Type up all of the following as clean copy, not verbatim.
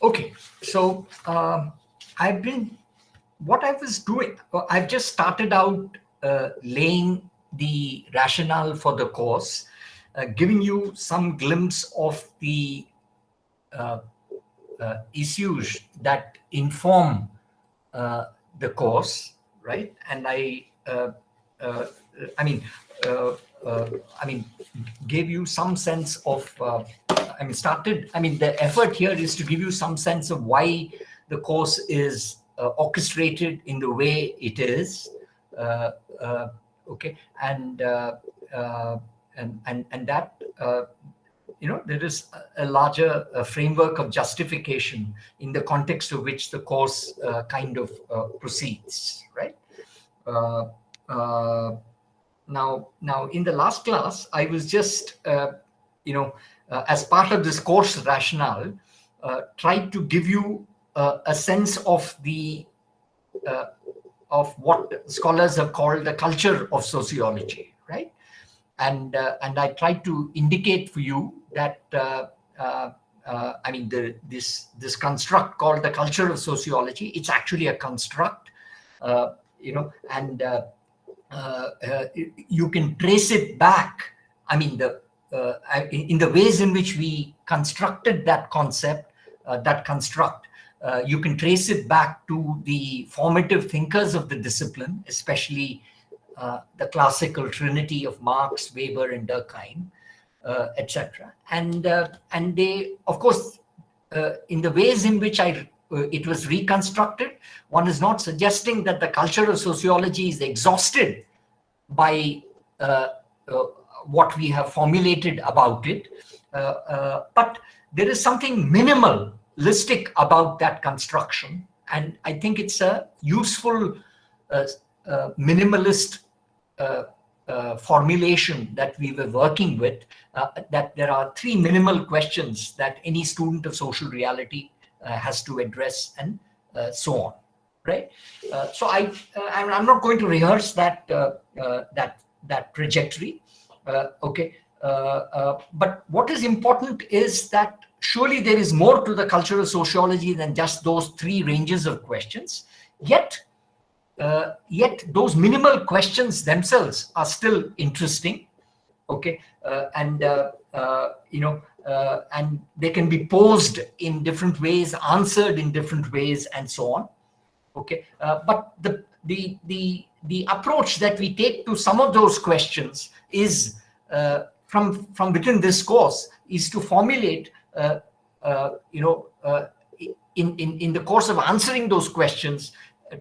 Okay, so what I was doing, I've just started out laying the rationale for the course, giving you some glimpse of the issues that inform the course, right? And I gave you some sense of, the effort here is to give you some sense of why the course is orchestrated in the way it is, okay, and that there is a larger framework of justification in the context of which the course proceeds, right? Now, in the last class, I was just, as part of this course rationale, tried to give you a sense of the of what scholars have called the culture of sociology, right? And I tried to indicate for you that this construct called the culture of sociology, it's actually a construct, and you can trace it back. In the ways in which we constructed that concept, that construct, you can trace it back to the formative thinkers of the discipline, especially the classical trinity of Marx, Weber, and Durkheim, etc. And they, of course, in the ways in which it was reconstructed, one is not suggesting that the culture of sociology is exhausted by what we have formulated about it, but there is something minimalistic about that construction, and I think it's a useful minimalist formulation that we were working with, that there are three minimal questions that any student of social reality has to address, and so on, right? So I'm not going to rehearse that trajectory, okay? But what is important is that surely there is more to the culture of sociology than just those three ranges of questions. Yet those minimal questions themselves are still interesting, okay? And they can be posed in different ways, answered in different ways, and so on, okay? But the approach that we take to some of those questions is from within this course is to formulate, in the course of answering those questions,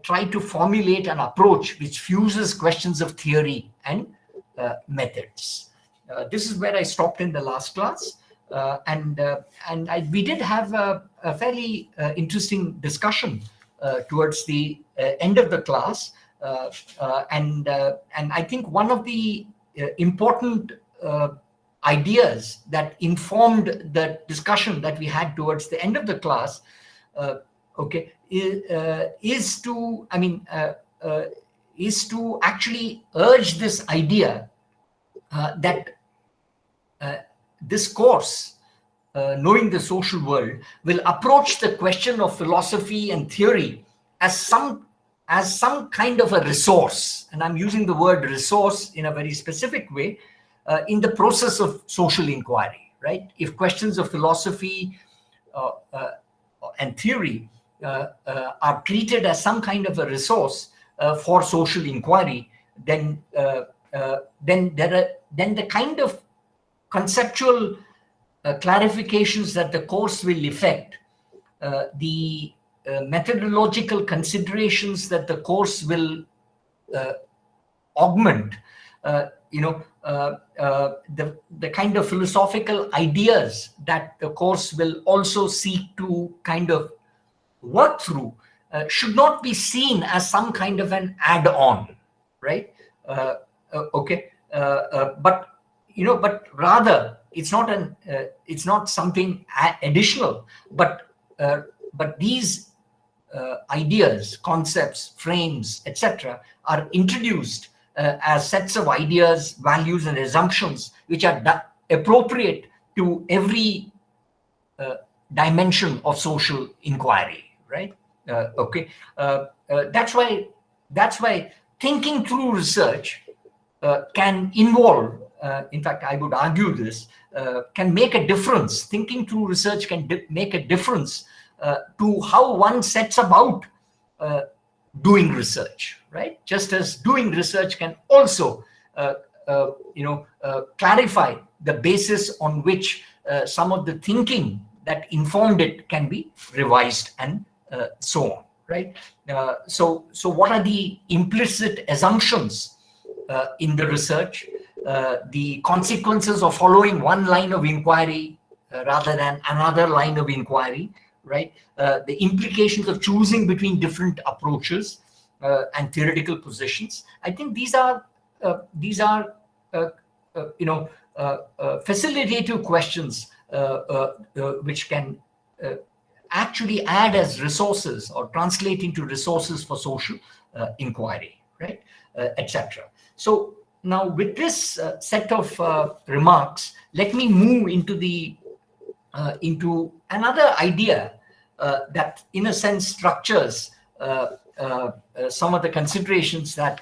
try to formulate an approach which fuses questions of theory and methods. This is where I stopped in the last class, we did have a fairly interesting discussion towards the end of the class, and I think one of the important ideas that informed the discussion that we had towards the end of the class, okay, is to actually urge this idea that this course, Knowing the Social World, will approach the question of philosophy and theory as some kind of a resource, and I'm using the word resource in a very specific way, in the process of social inquiry, right? If questions of philosophy and theory are treated as some kind of a resource for social inquiry, then the kind of conceptual clarifications that the course will effect, the methodological considerations that the course will augment, the kind of philosophical ideas that the course will also seek to kind of work through, should not be seen as some kind of an add-on, right? Okay, but rather it's not something additional, but these ideas, concepts, frames, etc., are introduced as sets of ideas, values, and assumptions which are appropriate to every dimension of social inquiry, right? Okay, that's why thinking through research can involve, in fact, I would argue this, can make a difference. Thinking through research can make a difference to how one sets about doing research, right? Just as doing research can also, clarify the basis on which some of the thinking that informed it can be revised and so on, right? So what are the implicit assumptions in the research? The consequences of following one line of inquiry rather than another line of inquiry, right? The implications of choosing between different approaches and theoretical positions. I think these are facilitative questions which can actually add as resources or translate into resources for social inquiry, right, etc. So now with this set of remarks, let me move into another idea that in a sense structures some of the considerations that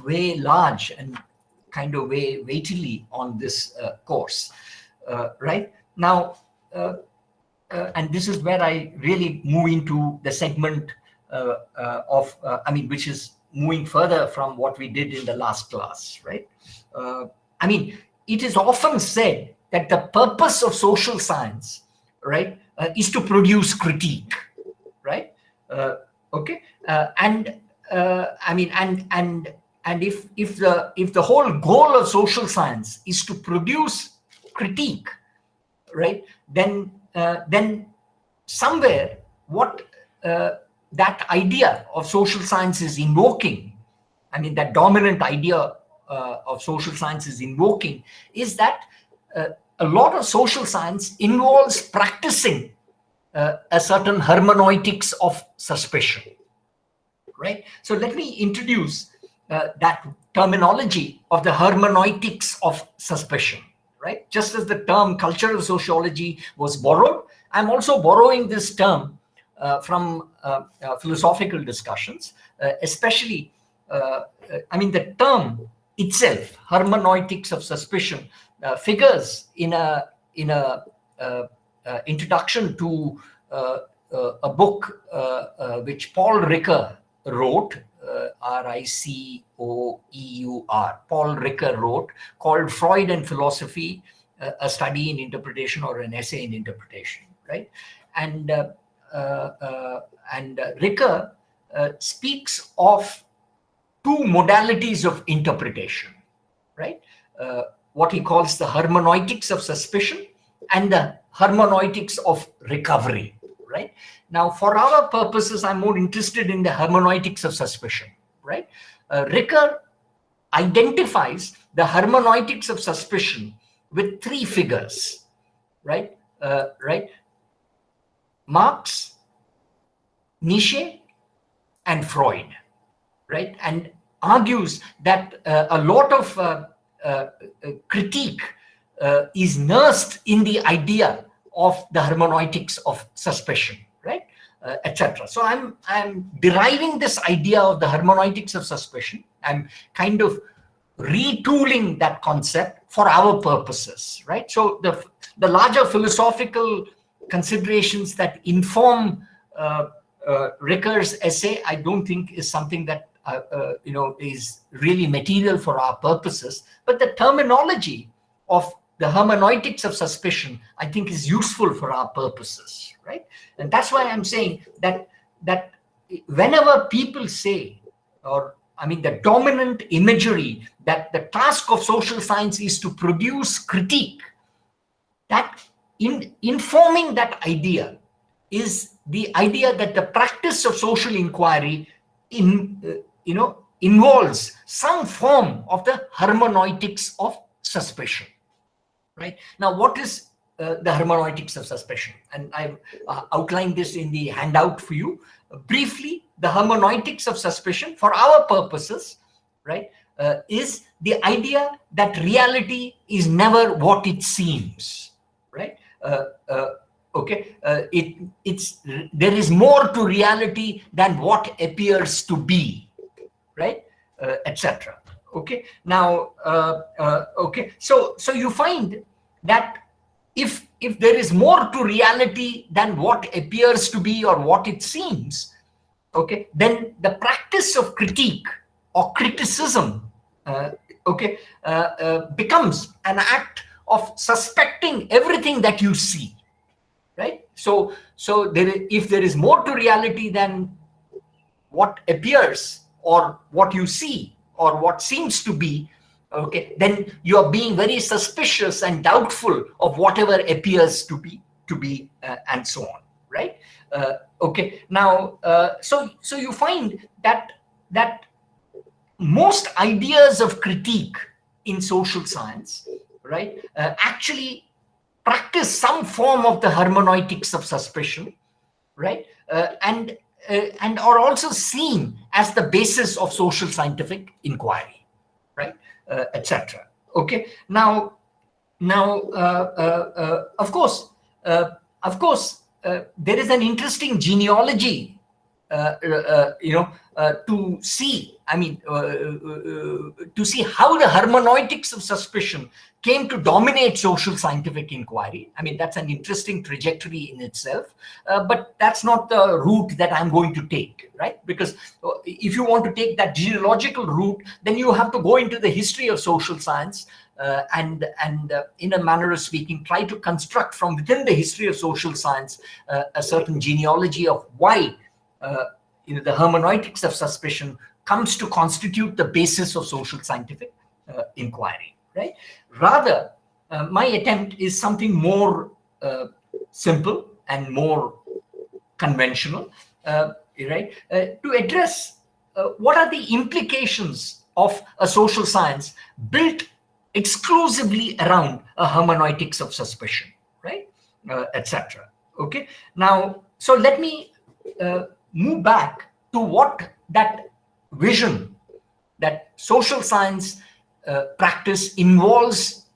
weigh large and kind of weigh weightily on this course, right? Now, and this is where I really move into the segment which is moving further from what we did in the last class, right? It is often said that the purpose of social science, right, is to produce critique, right? Okay, and if the whole goal of social science is to produce critique, right, then somewhere what that idea of social science is invoking, that dominant idea of social science is invoking, is that a lot of social science involves practicing a certain hermeneutics of suspicion, right? So let me introduce that terminology of the hermeneutics of suspicion, right? Just as the term cultural sociology was borrowed, I'm also borrowing this term from philosophical discussions, especially, the term itself, hermeneutics of suspicion, figures in a introduction to a book which Paul Ricoeur wrote, R-I-C-O-E-U-R. Paul Ricoeur wrote, called Freud and Philosophy, a study in interpretation or an essay in interpretation, right? And Ricoeur speaks of two modalities of interpretation, right? What he calls the hermeneutics of suspicion and the hermeneutics of recovery, right? Now, for our purposes, I'm more interested in the hermeneutics of suspicion, right? Ricoeur identifies the hermeneutics of suspicion with three figures, right? Marx, Nietzsche, and Freud, right? And argues that a lot of critique is nursed in the idea of the hermeneutics of suspicion, right, etc. So I'm deriving this idea of the hermeneutics of suspicion. I'm kind of retooling that concept for our purposes, right? So the larger philosophical considerations that inform Ricoeur's essay, I don't think is something that is really material for our purposes, but the terminology of the hermeneutics of suspicion, I think, is useful for our purposes, right? And that's why I'm saying that whenever people say, or the dominant imagery that the task of social science is to produce critique, that in informing that idea is the idea that the practice of social inquiry involves some form of the hermeneutics of suspicion, right? Now, what is the hermeneutics of suspicion? And I've outlined this in the handout for you. Briefly, the hermeneutics of suspicion, for our purposes, right, is the idea that reality is never what it seems, right? Okay, there is more to reality than what appears to be, right? Etc. Okay, now okay, so you find that if there is more to reality than what appears to be or what it seems, okay, then the practice of critique or criticism, okay, becomes an act of suspecting everything that you see, right? So if there is more to reality than what appears or what you see or what seems to be, okay, then you are being very suspicious and doubtful of whatever appears to be and so on, right? Okay, now so you find that most ideas of critique in social science, right, actually practice some form of the hermeneutics of suspicion, right, and are also seen as the basis of social scientific inquiry, right, etc. Okay, now of course there is an interesting genealogy, to see, I mean, to see how the hermeneutics of suspicion came to dominate social scientific inquiry. I mean, that's an interesting trajectory in itself, but that's not the route that I'm going to take, right? Because if you want to take that genealogical route, then you have to go into the history of social science, and in a manner of speaking, try to construct from within the history of social science a certain genealogy of why the hermeneutics of suspicion comes to constitute the basis of social scientific inquiry, right? Rather, my attempt is something more simple and more conventional, right? To address what are the implications of a social science built exclusively around a hermeneutics of suspicion, right, etc. Okay, now, so let me move back to what that vision that social science practice involves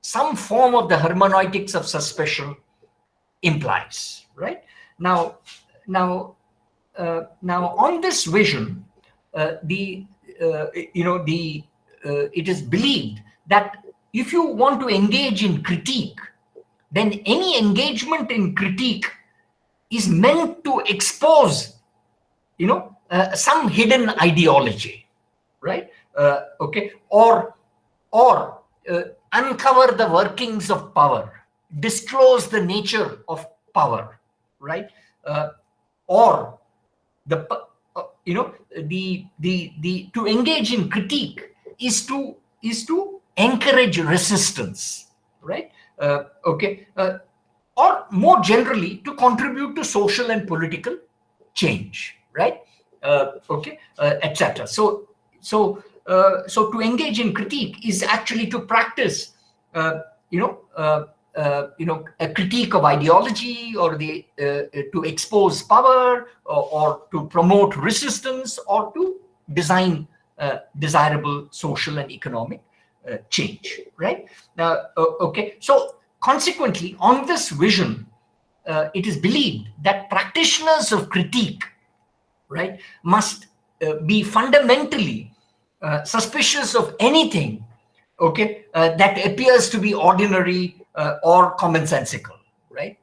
some form of the hermeneutics of suspicion implies, right? Now on this vision, it is believed that if you want to engage in critique, then any engagement in critique is meant to expose, some hidden ideology, right? Okay, or uncover the workings of power, disclose the nature of power, right? Or the to engage in critique is to encourage resistance, right? Okay, or more generally to contribute to social and political change, right? Okay, etc. So to engage in critique is actually to practice, a critique of ideology, or to expose power, or to promote resistance, or to design desirable social and economic change, right? Now, okay, so consequently, on this vision, it is believed that practitioners of critique, right, must be fundamentally suspicious of anything, okay, that appears to be ordinary or commonsensical, right,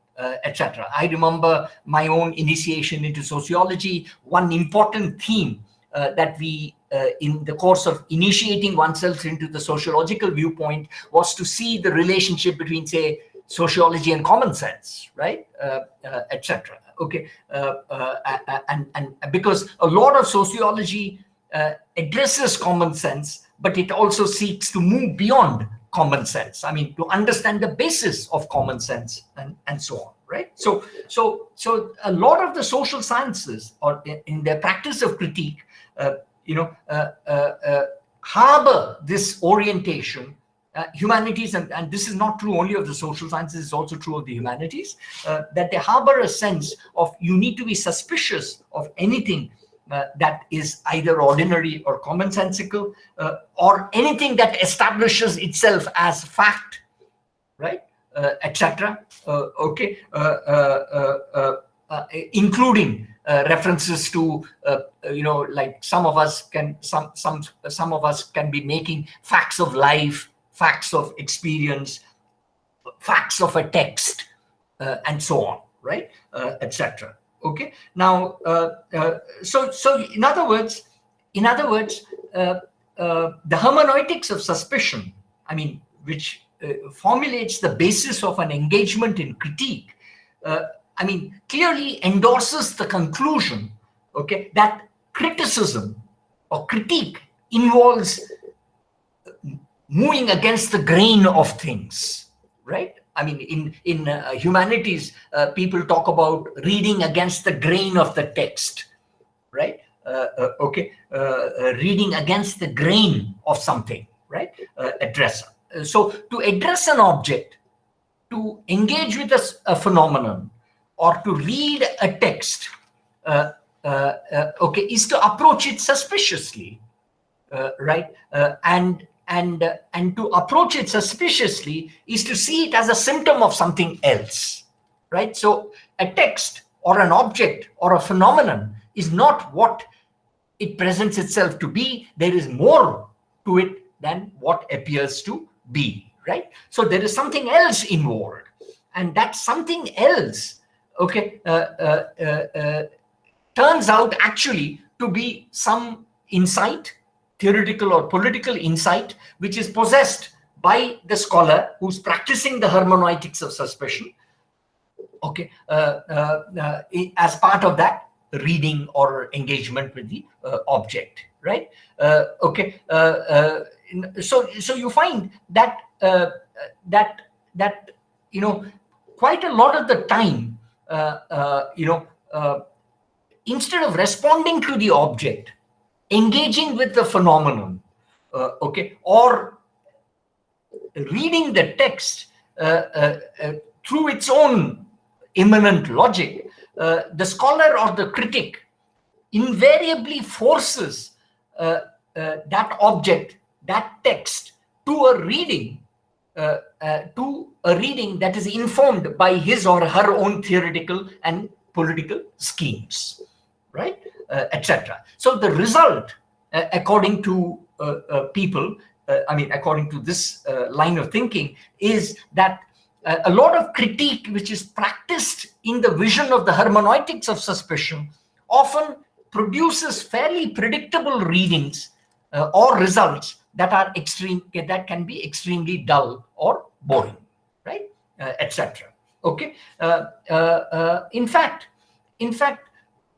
etc. I remember my own initiation into sociology. One important theme that we, in the course of initiating oneself into the sociological viewpoint, was to see the relationship between, say, sociology and common sense, right, etc. Okay, and because a lot of sociology addresses common sense, but it also seeks to move beyond common sense. I mean, to understand the basis of common sense and so on, right? So a lot of the social sciences, or in their practice of critique, harbor this orientation. Humanities, and this is not true only of the social sciences, it's also true of the humanities, that they harbor a sense of you need to be suspicious of anything that is either ordinary or commonsensical, or anything that establishes itself as fact, right? etc. Okay, including references to like some of us can be making facts of life, facts of experience, facts of a text, and so on, right, etc. Okay, now so in other words, the hermeneutics of suspicion, I mean, which formulates the basis of an engagement in critique, I mean, clearly endorses the conclusion, okay, that criticism or critique involves moving against the grain of things, right? I mean, in humanities, people talk about reading against the grain of the text, right? Okay, reading against the grain of something, right? So to address an object, to engage with a phenomenon, or to read a text, okay, is to approach it suspiciously, right? And to approach it suspiciously is to see it as a symptom of something else, right? So a text or an object or a phenomenon is not what it presents itself to be. There is more to it than what appears to be, right? So there is something else involved, and that something else, okay, turns out actually to be some insight, theoretical or political insight, which is possessed by the scholar who's practicing the hermeneutics of suspicion, okay, as part of that reading or engagement with the object, right? Okay, so you find that quite a lot of the time, instead of responding to the object, engaging with the phenomenon, okay, or reading the text through its own immanent logic, the scholar or the critic invariably forces that object, that text, to a reading that is informed by his or her own theoretical and political schemes, right, etc. So the result, according to people, I mean, according to this line of thinking, is that a lot of critique which is practiced in the vision of the hermeneutics of suspicion often produces fairly predictable readings or results that are that can be extremely dull or boring, right, etc. Okay, in fact,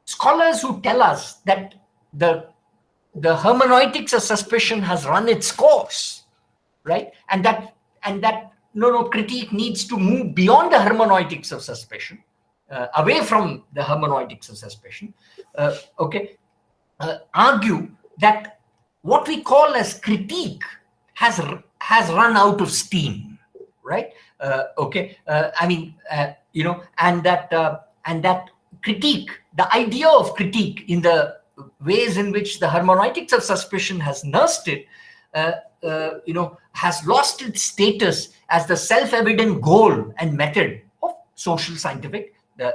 scholars who tell us that the hermeneutics of suspicion has run its course, right, and that critique needs to move beyond the hermeneutics of suspicion, away from the hermeneutics of suspicion, okay, argue that what we call as critique has run out of steam, right? Okay, I mean, and that critique, the idea of critique in the ways in which the hermeneutics of suspicion has nursed it, has lost its status as the self-evident goal and method of social scientific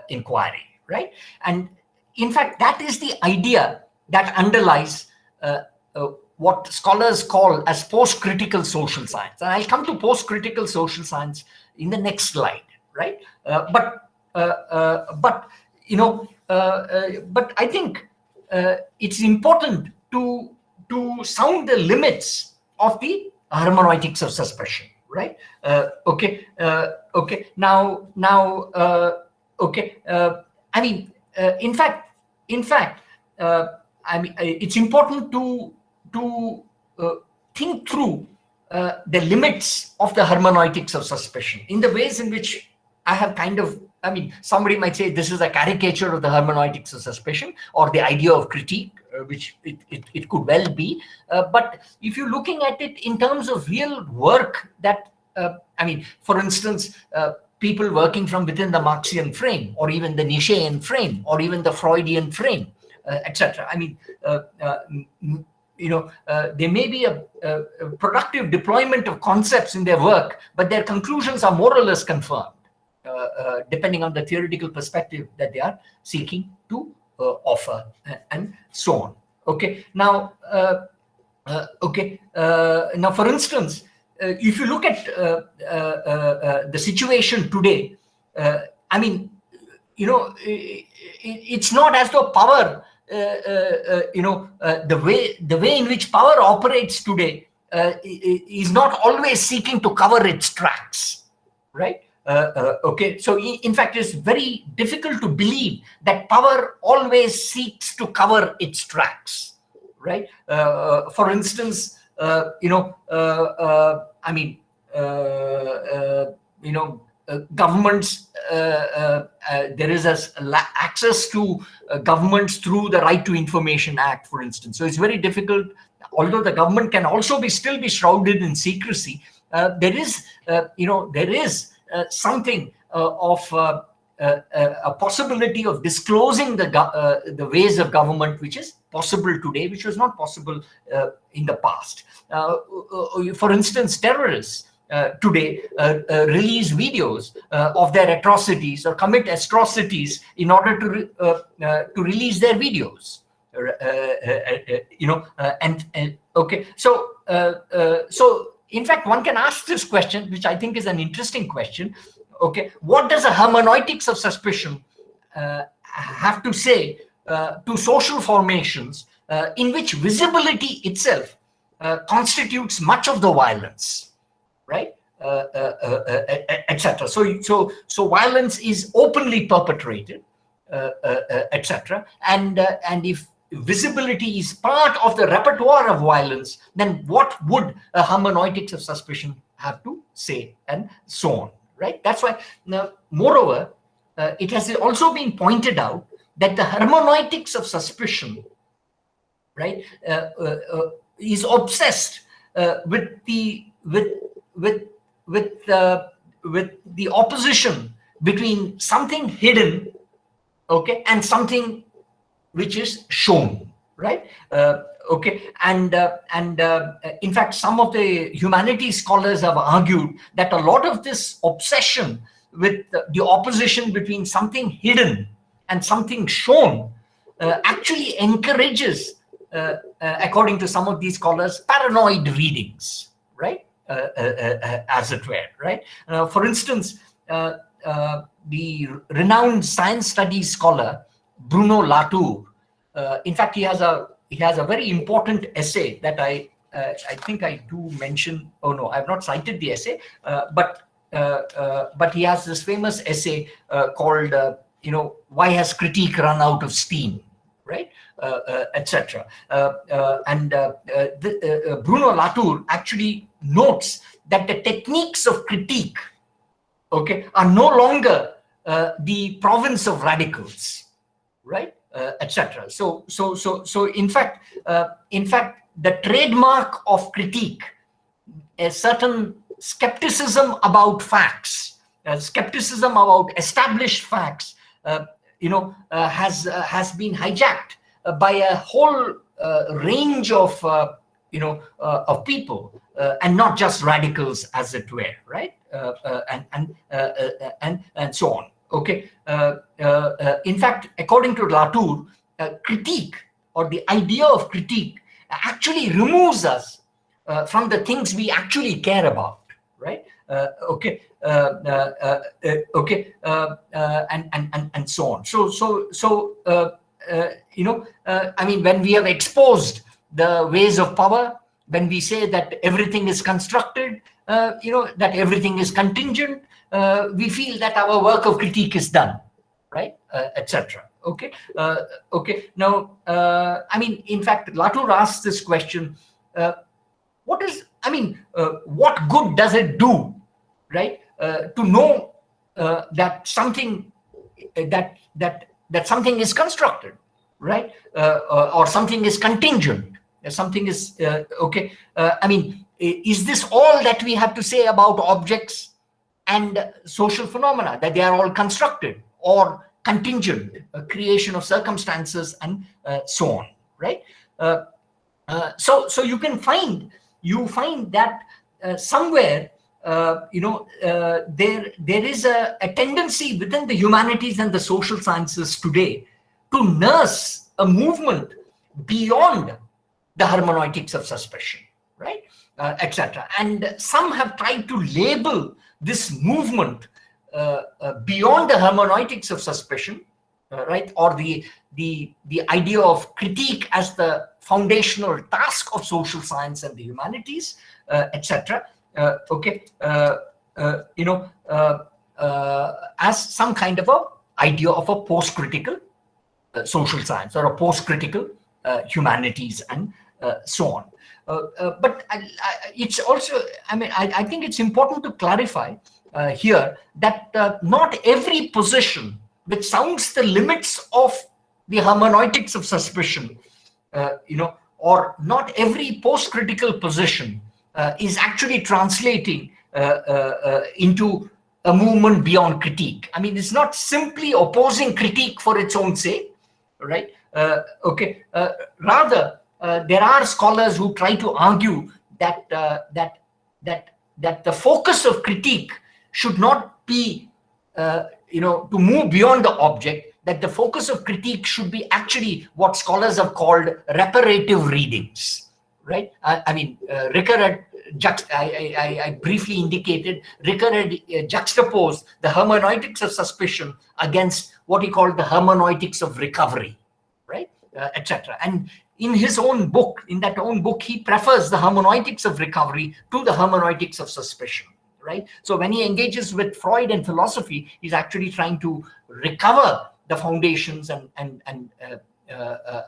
inquiry, right? And in fact, that is the idea that underlies what scholars call as post-critical social science. And I'll come to post-critical social science in the next slide, right? But I think it's important to sound the limits of the hermeneutics of suspicion, right? Okay. Now, okay. I mean, in fact, I mean, it's important to think through the limits of the hermeneutics of suspicion in the ways in which I have kind of, I mean, somebody might say this is a caricature of the hermeneutics of suspicion or the idea of critique, which it could well be. But if you're looking at it in terms of real work that, I mean, for instance, people working from within the Marxian frame, or even the Nietzschean frame, or even the Freudian frame, etc. I mean, there may be a productive deployment of concepts in their work, but their conclusions are more or less confirmed, depending on the theoretical perspective that they are seeking to offer, and so on. Okay. Now, now, for instance, if you look at the situation today, I mean, it's not as though power, the way in which power operates today is not always seeking to cover its tracks, right? Okay, so in fact, it's very difficult to believe that power always seeks to cover its tracks, right? For instance, governments, there is access to governments through the Right to Information Act, for instance. So it's very difficult, although the government can also still be shrouded in secrecy. There is something of a possibility of disclosing the ways of government, which is possible today, which was not possible in the past. For instance, terrorists today release videos of their atrocities or commit atrocities in order to release their videos. Okay, so in fact, one can ask this question, which I think is an interesting question. Okay, what does a hermeneutics of suspicion have to say to social formations in which visibility itself constitutes much of the violence, right? Etc. So violence is openly perpetrated, etc. And if visibility is part of the repertoire of violence, then what would a hermeneutics of suspicion have to say, and so on, right? That's why, now, moreover, it has also been pointed out that the hermeneutics of suspicion, right, is obsessed with the opposition between something hidden, okay, and something which is shown, right? Okay, and in fact, some of the humanities scholars have argued that a lot of this obsession with the opposition between something hidden and something shown actually encourages, according to some of these scholars, paranoid readings, right? As it were, right? For instance, the renowned science studies scholar Bruno Latour, in fact, he has a very important essay that I think I do mention. Oh no, I've not cited the essay, but he has this famous essay called why has critique run out of steam, right? Etc. Bruno Latour actually notes that the techniques of critique, okay, are no longer the province of radicals, right? Etc. So in fact, the trademark of critique, a certain skepticism about facts, skepticism about established facts, has been hijacked by a whole range of of people, and not just radicals, as it were, right? And so on. Okay. In fact, according to Latour, critique, or the idea of critique, actually removes us from the things we actually care about, right? Okay. Okay. And so on. I mean, when we have exposed the ways of power, when we say that everything is constructed, that everything is contingent, we feel that our work of critique is done, right? Etc. Okay. Okay. Now, I mean, in fact, Latour asks this question: what good does it do, right, to know that something that something is constructed, right, or something is contingent, something is okay. I mean, is this all that we have to say about objects and social phenomena, that they are all constructed or contingent, a creation of circumstances, and so on, right? So you find that somewhere there is a tendency within the humanities and the social sciences today to nurse a movement beyond the hermeneutics of suspicion, right, etc. And some have tried to label this movement beyond the hermeneutics of suspicion, right, or the idea of critique as the foundational task of social science and the humanities, etc. As some kind of a idea of a post-critical social science or a post-critical humanities and so on. But it's also, I think it's important to clarify here that not every position which sounds the limits of the hermeneutics of suspicion, or not every post-critical position is actually translating into a movement beyond critique. I mean, it's not simply opposing critique for its own sake, right? Rather, there are scholars who try to argue that the focus of critique should not be, to move beyond the object. That the focus of critique should be actually what scholars have called reparative readings, right? Ricker had I briefly indicated, Ricker had juxtaposed the hermeneutics of suspicion against what he called the hermeneutics of recovery, right, etc. And in his own book, he prefers the hermeneutics of recovery to the hermeneutics of suspicion, right? So when he engages with Freud and philosophy, he's actually trying to recover the foundations and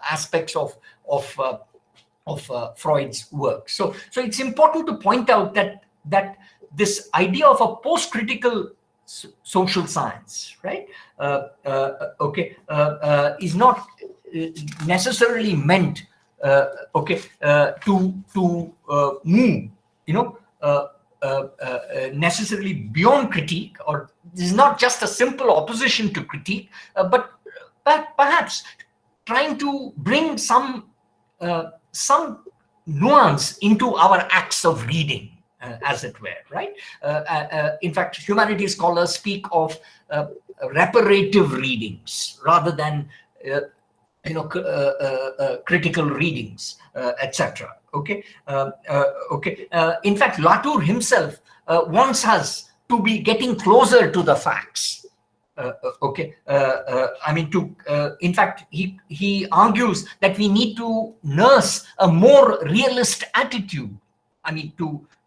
aspects of Freud's work. So it's important to point out that this idea of a post-critical social science, right, is not necessarily meant, to move, necessarily beyond critique, or this is not just a simple opposition to critique, but perhaps trying to bring some nuance into our acts of reading, as it were, right? In fact, humanities scholars speak of reparative readings rather than critical readings, etc. In fact, Latour himself wants us to be getting closer to the facts. In fact, he argues that we need to nurse a more realist attitude.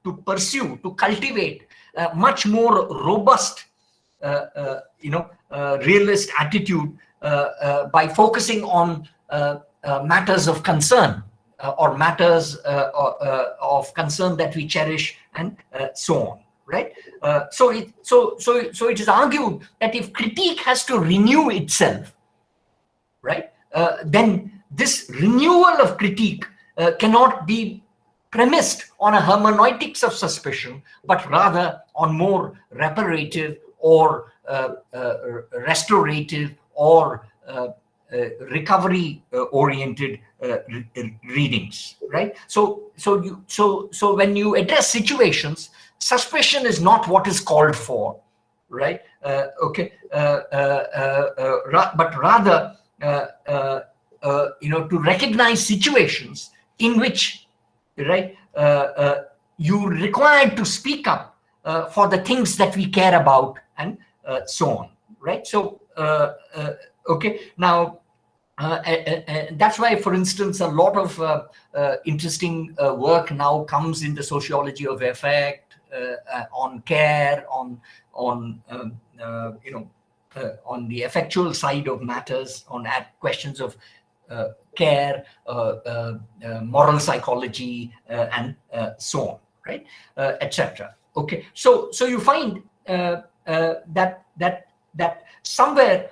To pursue, to cultivate a much more robust, realist attitude by focusing on matters of concern or matters of concern that we cherish, and so on. Right. So it is argued that if critique has to renew itself, right, then this renewal of critique cannot be premised on a hermeneutics of suspicion, but rather on more reparative or restorative or recovery oriented readings, right? So when you address situations, suspicion is not what is called for, right? But rather, to recognize situations in which, right, you required to speak up for the things that we care about, and so on, right? So, now, that's why, for instance, a lot of interesting work now comes in the sociology of effect, on care, on the effectual side of matters, on questions of care, moral psychology, and so on, right, etc. So you find that somewhere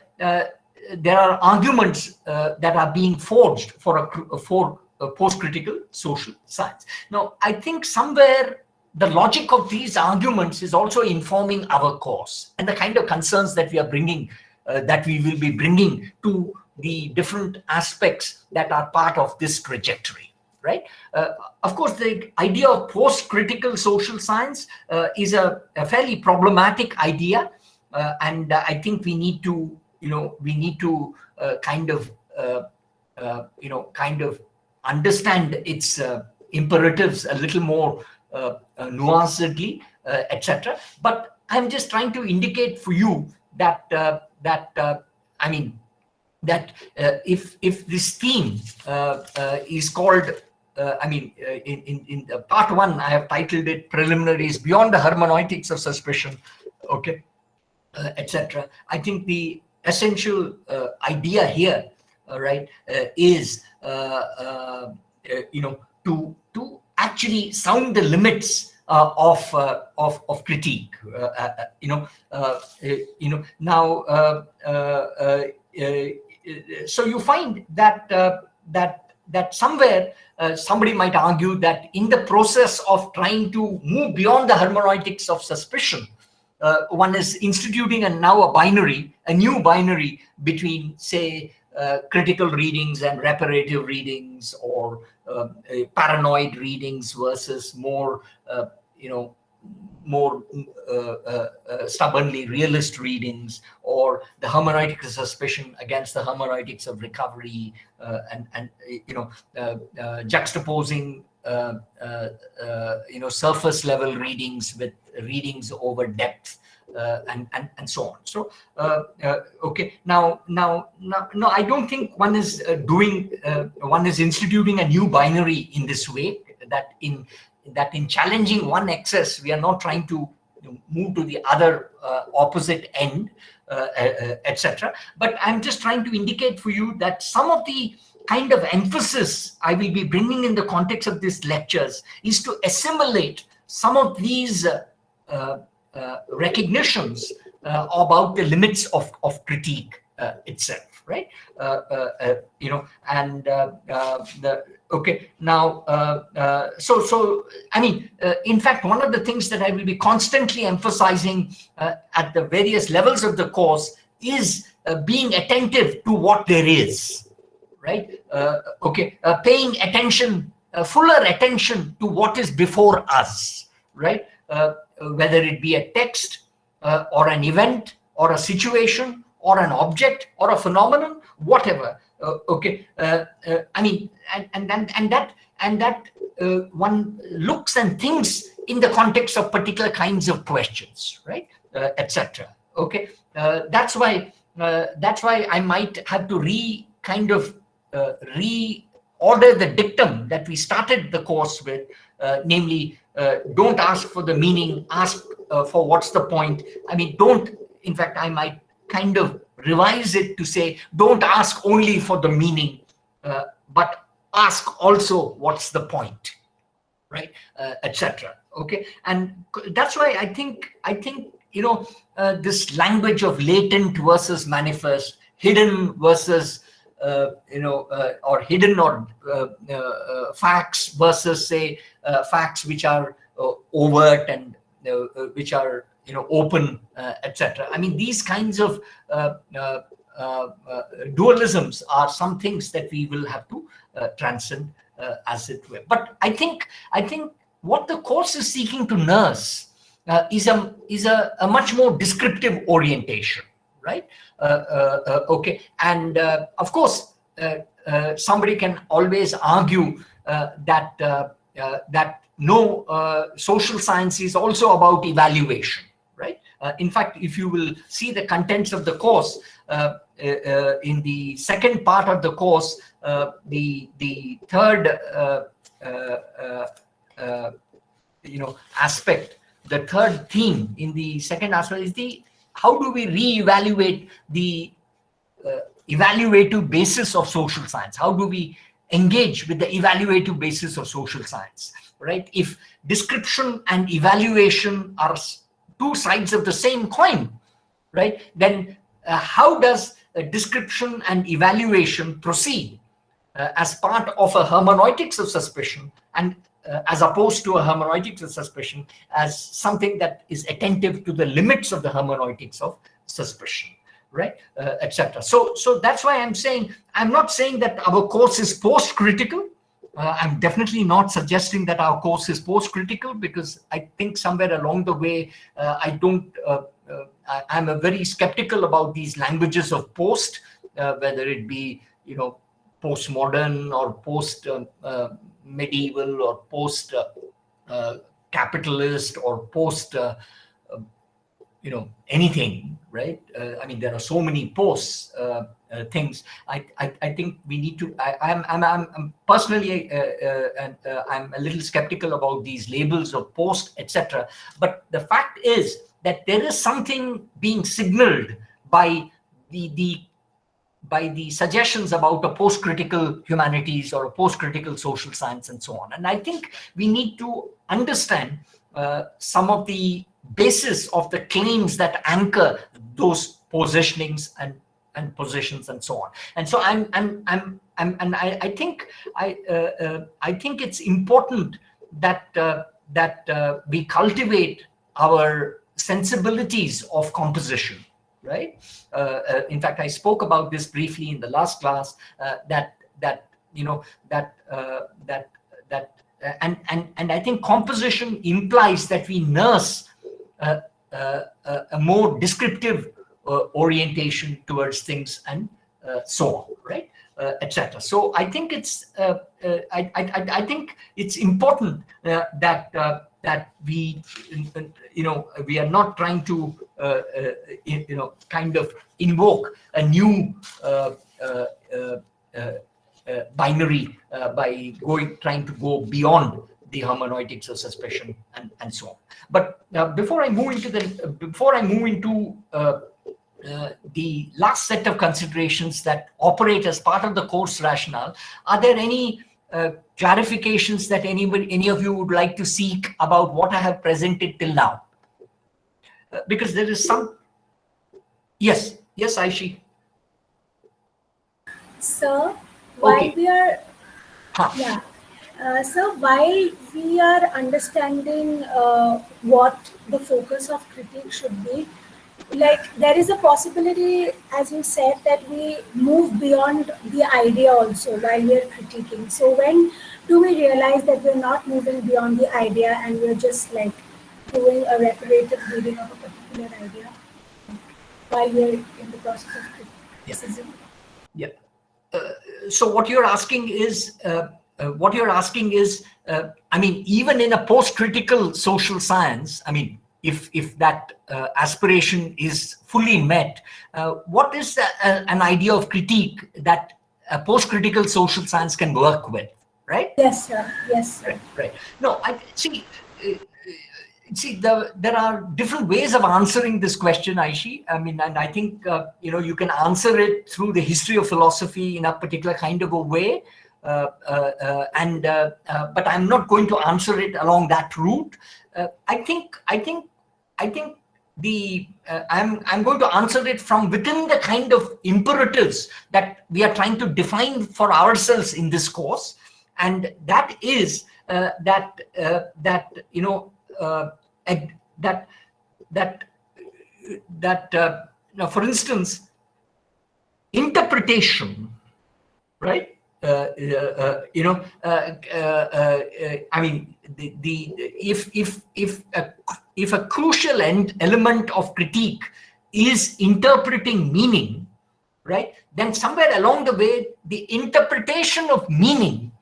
there are arguments that are being forged for a post-critical social science. Now, I think somewhere the logic of these arguments is also informing our course and the kind of concerns that we are bringing, that we will be bringing to the different aspects that are part of this trajectory, right? Of course, the idea of post-critical social science is a fairly problematic idea, and I think we need to, kind of understand its imperatives a little more nuancedly, etc. But I'm just trying to indicate for you that if this theme is called, in part one, I have titled it Preliminaries Beyond the Hermeneutics of Suspicion, okay, etc. I think the essential idea here, right, is to actually sound the limits of critique. So you find that somewhere somebody might argue that in the process of trying to move beyond the hermeneutics of suspicion, one is instituting a new binary between, say, critical readings and reparative readings, or paranoid readings versus more stubbornly realist readings, or the hermeneutics of suspicion against the hermeneutics of recovery, and juxtaposing surface level readings with readings over depth, and so on. So okay, now I don't think one is instituting a new binary in this way, that in challenging one excess we are not trying to move to the other opposite end, etc. But I'm just trying to indicate for you that some of the kind of emphasis I will be bringing in the context of these lectures is to assimilate some of these recognitions about the limits of critique itself, right? Okay, now, in fact, one of the things that I will be constantly emphasizing at the various levels of the course is being attentive to what there is, right? Paying attention, fuller attention to what is before us, right? Whether it be a text or an event or a situation or an object or a phenomenon, whatever. One looks and thinks in the context of particular kinds of questions, right, etc. Okay, that's why I might have to reorder the dictum that we started the course with, namely, don't ask for the meaning, ask for what's the point. In fact, I might kind of revise it to say, don't ask only for the meaning, but ask also what's the point, right, etc. Okay, and that's why I think this language of latent versus manifest, hidden versus or hidden or facts versus, say, facts which are overt and which are open, etc. These kinds of dualisms are some things that we will have to transcend, as it were. But I think what the course is seeking to nurse is a much more descriptive orientation, right? Okay, and of course, somebody can always argue that no, social science is also about evaluation, right? In fact, if you will see the contents of the course, in the second part of the course, the third aspect, the third theme in the second aspect is how do we reevaluate the evaluative basis of social science? How do we engage with the evaluative basis of social science, right? If description and evaluation are two sides of the same coin, right, then how does description and evaluation proceed as part of a hermeneutics of suspicion, and as opposed to a hermeneutics of suspicion as something that is attentive to the limits of the hermeneutics of suspicion, right, etc. So that's why I'm not saying that our course is post-critical, I'm definitely not suggesting that our course is post-critical, because I think somewhere along the way, I'm a very skeptical about these languages of post, whether it be, postmodern or post-medieval or post-capitalist or post anything, right? I mean, there are so many posts things. I think we need to. I'm personally, I'm a little skeptical about these labels of post, etc. But the fact is that there is something being signaled by the suggestions about a post-critical humanities or a post-critical social science and so on. And I think we need to understand some of the basis of the claims that anchor those positionings and positions and so on. And so I think it's important that we cultivate our sensibilities of composition, right? In fact, I spoke about this briefly in the last class, and I think composition implies that we nurse a more descriptive orientation towards things and so on, right? Etc. So I think it's I think it's important that we we are not trying to kind of invoke a new binary by trying to go beyond the hermeneutics of suspicion and so on. But before I move into the last set of considerations that operate as part of the course rationale, are there any clarifications that any of you would like to seek about what I have presented till now? Because there is some. Yes, Aishi. Sir, while we are, so while we are understanding what the focus of critique should be, like there is a possibility, as you said, that we move beyond the idea also while we are critiquing. So when do we realize that we're not moving beyond the idea and we're just like doing a reparative reading of a particular idea while we're in the process of criticism? Yeah. So what you're asking is, I mean, even in a post-critical social science, I mean, if that aspiration is fully met, what is an idea of critique that a post-critical social science can work with, right? Yes, sir. Yes, sir. Right. No, I see. There are different ways of answering this question, Aishi. I mean, and I think you can answer it through the history of philosophy in a particular kind of a way, but I'm not going to answer it along that route. I'm going to answer it from within the kind of imperatives that we are trying to define for ourselves in this course, and that is for instance, interpretation, right? I mean, if a crucial element of critique is interpreting meaning, right, then somewhere along the way, the interpretation of meaning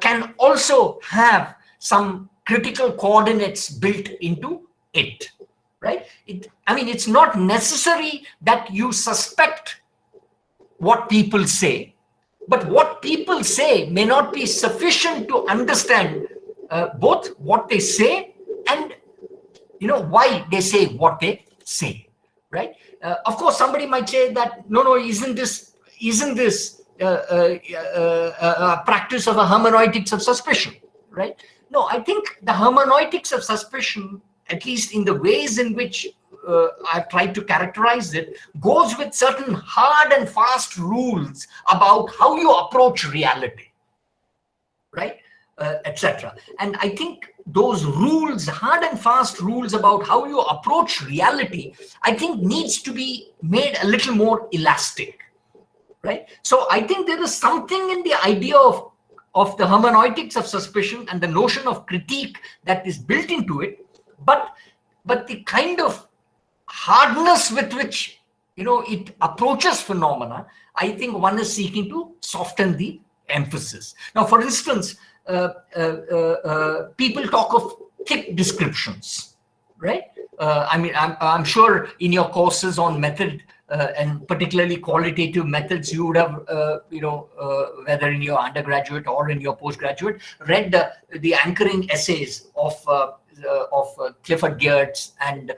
can also have some critical coordinates built into it, right? I mean, it's not necessary that you suspect what people say, but what people say may not be sufficient to understand both what they say and why they say what they say, right? Of course, somebody might say that no, isn't this a practice of a hermeneutics of suspicion, right? No, I think the hermeneutics of suspicion, at least in the ways in which I've tried to characterize it, goes with certain hard and fast rules about how you approach reality, right? Etc. And I think those rules, hard and fast rules about how you approach reality, I think needs to be made a little more elastic, right? So I think there is something in the idea of of the hermeneutics of suspicion and the notion of critique that is built into it, but the kind of hardness with which it approaches phenomena, I think one is seeking to soften the emphasis. Now, for instance, people talk of thick descriptions, right? I mean, I'm sure in your courses on method and particularly qualitative methods, you would have, whether in your undergraduate or in your postgraduate, read the anchoring essays of Clifford Geertz and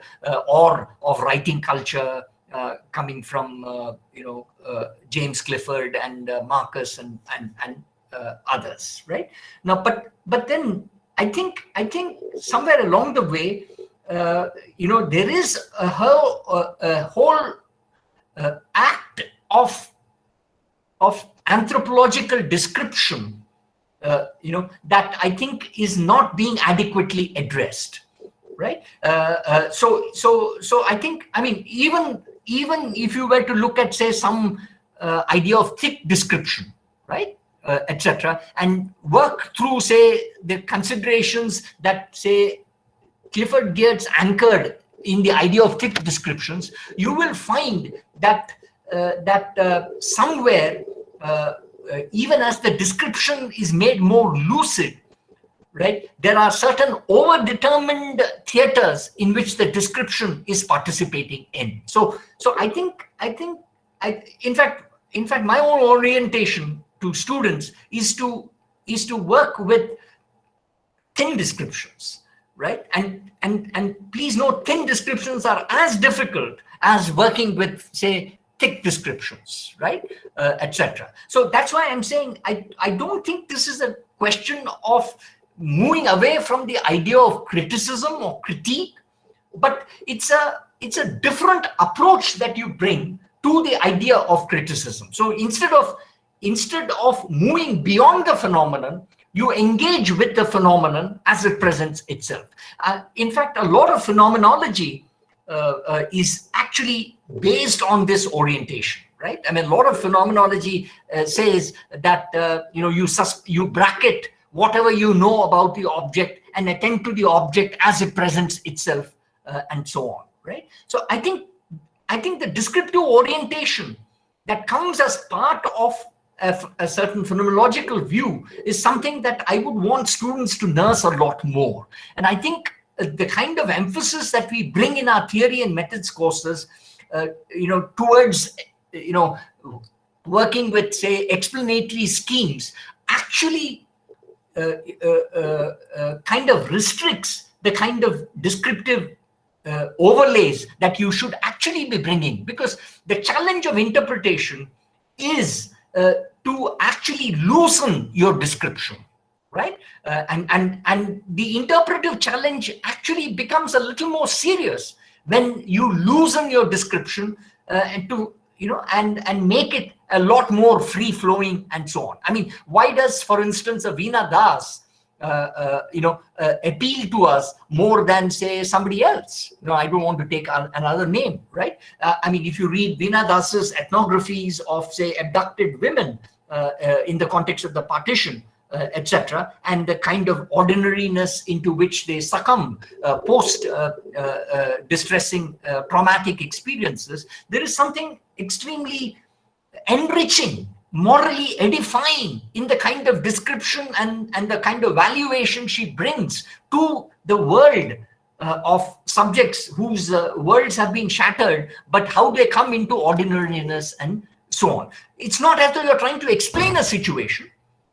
or of writing culture coming from James Clifford and Marcus and others, right? Now, but then I think somewhere along the way, there is a whole act of anthropological description, that I think is not being adequately addressed, right? So I think, I mean, even if you were to look at, say, some idea of thick description, right, etc., and work through, say, the considerations that, say, Clifford Geertz anchored in the idea of thick descriptions, you will find that somewhere, even as the description is made more lucid, right, there are certain overdetermined theaters in which the description is participating in. So I think in fact my own orientation to students is to work with thin descriptions, right? And please note, thin descriptions are as difficult as working with, say, thick descriptions, right, etc. So that's why I'm saying I don't think this is a question of moving away from the idea of criticism or critique, but it's a different approach that you bring to the idea of criticism. So instead of moving beyond the phenomenon, you engage with the phenomenon as it presents itself. In fact, a lot of phenomenology is actually based on this orientation, right? I mean, a lot of phenomenology says that you bracket whatever you know about the object and attend to the object as it presents itself, and so on, right? So I think the descriptive orientation that comes as part of a certain phenomenological view is something that I would want students to nurse a lot more. And I think the kind of emphasis that we bring in our theory and methods courses, towards, working with, say, explanatory schemes, actually kind of restricts the kind of descriptive overlays that you should actually be bringing, because the challenge of interpretation is to actually loosen your description, right? And the interpretive challenge actually becomes a little more serious when you loosen your description and make it a lot more free-flowing and so on. I mean, why does, for instance, a Veena Das appeal to us more than, say, somebody else? I don't want to take another name, right? I mean, if you read Veena Das's ethnographies of, say, abducted women in the context of the partition, etc., and the kind of ordinariness into which they succumb post distressing traumatic experiences, there is something extremely enriching, morally edifying in the kind of description and the kind of valuation she brings to the world of subjects whose worlds have been shattered, but how they come into ordinariness and so on. It's not as though you're trying to explain a situation.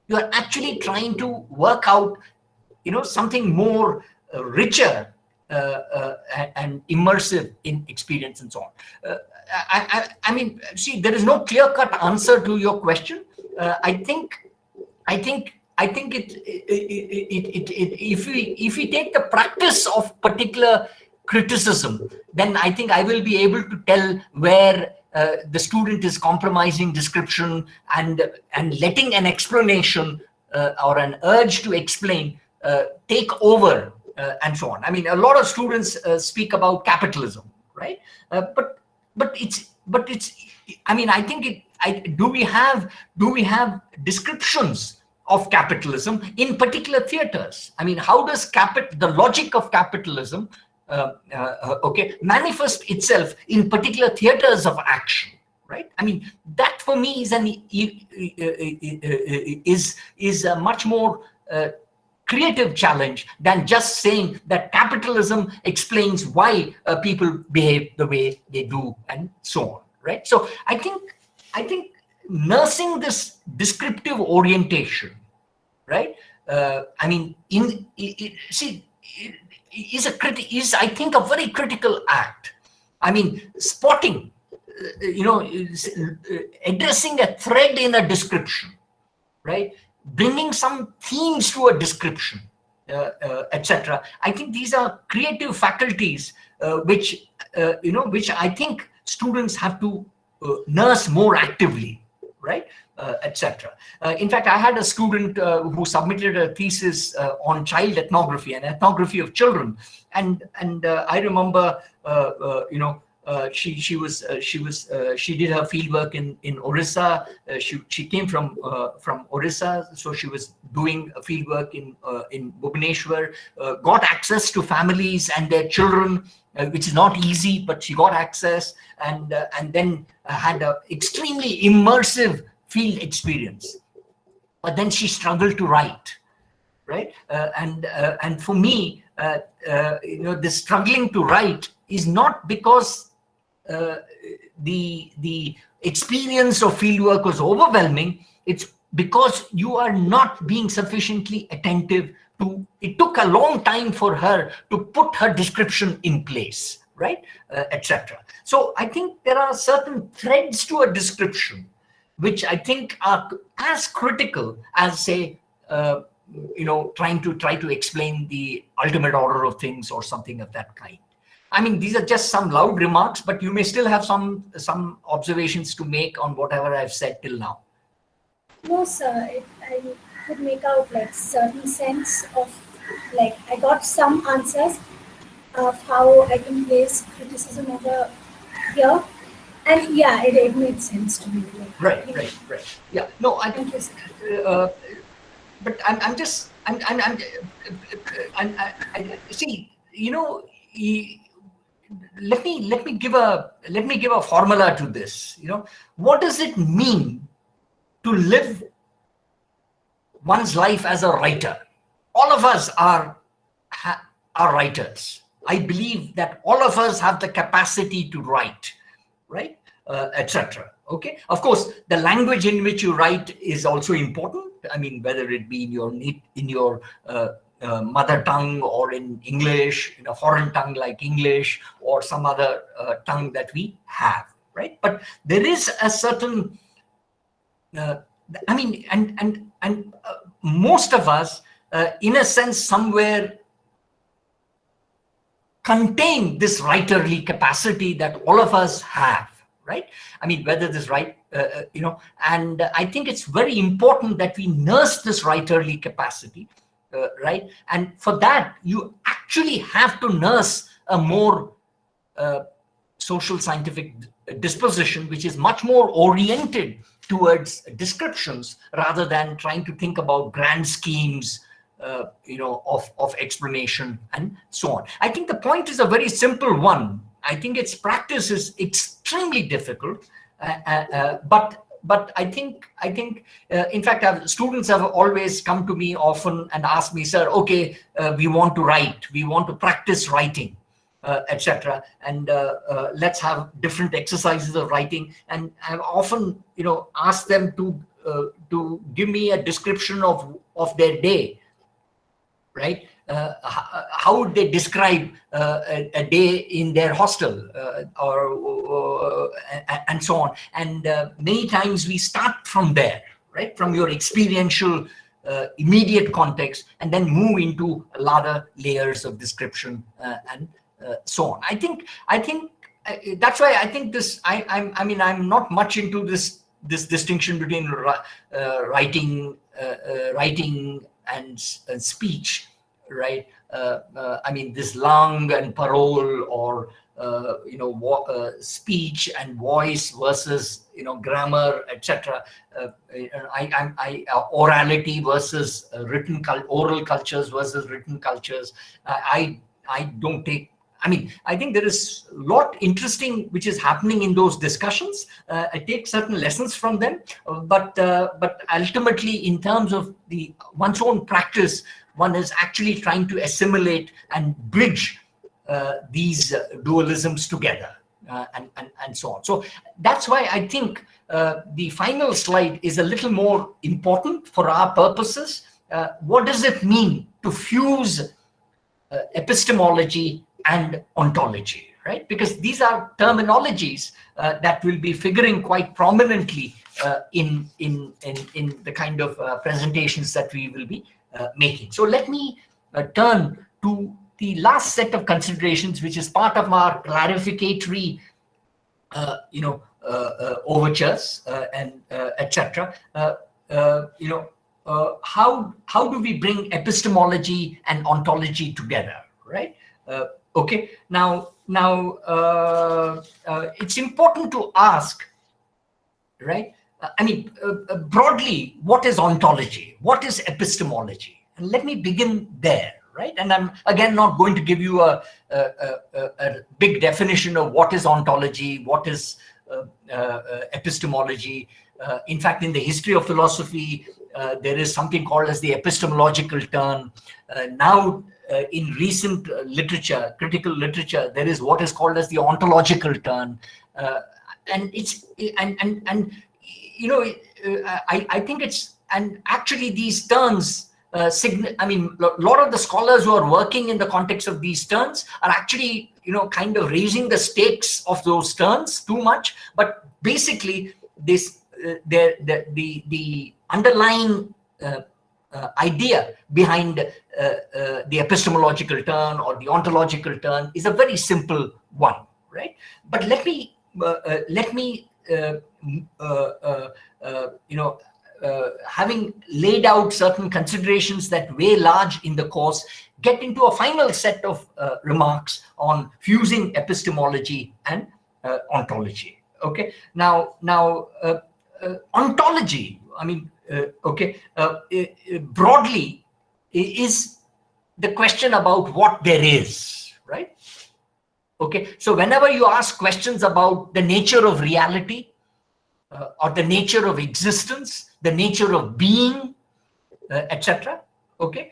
You are actually trying to work out, something more richer and immersive in experience and so on. I mean, see, there is no clear-cut answer to your question. I think if we take the practice of particular criticism, then I think I will be able to tell where the student is compromising description and letting an explanation or an urge to explain take over and so on. I mean, a lot of students speak about capitalism, right? But it's I mean, I think do we have descriptions of capitalism in particular theaters. I mean, how does the logic of capitalism manifest itself in particular theaters of action, right? I mean, that for me is a much more creative challenge than just saying that capitalism explains why people behave the way they do and so on, right? So I think nursing this descriptive orientation, right? I mean, is I think a very critical act. I mean, spotting, addressing a thread in a description, right? Bringing some themes to a description, etc. I think these are creative faculties which I think students have to nurse more actively, right? Etc. In fact, I had a student who submitted a thesis on child ethnography and ethnography of children, and I remember, she did her fieldwork in Orissa. She came from Orissa, so she was doing fieldwork in Bhubaneswar. Got access to families and their children, which is not easy, but she got access, and then had an extremely immersive field experience. But then she struggled to write, right? And for me, the struggling to write is not because the experience of fieldwork was overwhelming. It's because you are not being sufficiently attentive to. It took a long time for her to put her description in place, right? Etc. So I think there are certain threads to a description which I think are as critical as, say, trying to explain the ultimate order of things or something of that kind. I mean, these are just some loud remarks, but you may still have some observations to make on whatever I've said till now. No, sir. I could make out like certain sense of, like, I got some answers of how I can place criticism over here. And yeah, it made sense to me. Like, right. Yeah, no, I think, but I'm just, see, let me give a formula to this. What does it mean to live one's life as a writer? All of us are writers. I believe that all of us have the capacity to write, right? Etc. Okay. Of course, the language in which you write is also important. I mean, whether it be in your mother tongue or in English, in a foreign tongue like English or some other tongue that we have, right? But there is a certain, most of us, in a sense, somewhere contain this writerly capacity that all of us have. Right? I mean, whether this and I think it's very important that we nurse this writerly capacity, right? And for that, you actually have to nurse a more social scientific disposition, which is much more oriented towards descriptions rather than trying to think about grand schemes, of explanation and so on. I think the point is a very simple one. I think its practice is extremely difficult, but I think in fact, students have always come to me often and asked me, sir, okay, we want to write, we want to practice writing, etc. And let's have different exercises of writing. And I've often, asked them to give me a description of their day, right? How would they describe a day in their hostel and so on? And many times we start from there, right? From your experiential immediate context, and then move into larger layers of description and so on. I think that's why I think this. I'm not much into this distinction between writing and speech. Right. This lang and parole or speech and voice versus grammar, etc. Orality versus oral cultures versus written cultures. I don't take. I think there is a lot interesting which is happening in those discussions. I take certain lessons from them, but ultimately, in terms of one's own practice, one is actually trying to assimilate and bridge these dualisms together, and so on. So that's why I think the final slide is a little more important for our purposes. What does it mean to fuse epistemology and ontology, right? Because these are terminologies that will be figuring quite prominently in the kind of presentations that we will be making. So let me turn to the last set of considerations, which is part of our clarificatory, overtures and etc. How do we bring epistemology and ontology together, right? Okay. Now, it's important to ask, right? Broadly, what is ontology? What is epistemology? And let me begin there, right? And I'm again not going to give you a big definition of what is ontology, what is epistemology. In fact, in the history of philosophy, there is something called as the epistemological turn. Now, in recent literature, critical literature, there is what is called as the ontological turn, and I think it's, and actually these turns. A lot of the scholars who are working in the context of these turns are actually, kind of raising the stakes of those turns too much. But basically, the underlying idea behind the epistemological turn or the ontological turn is a very simple one, right? But let me having laid out certain considerations that weigh large in the course, get into a final set of remarks on fusing epistemology and ontology. Okay. Now, ontology, broadly is the question about what there is, right? Okay. So whenever you ask questions about the nature of reality, or the nature of existence, the nature of being, etc. Okay,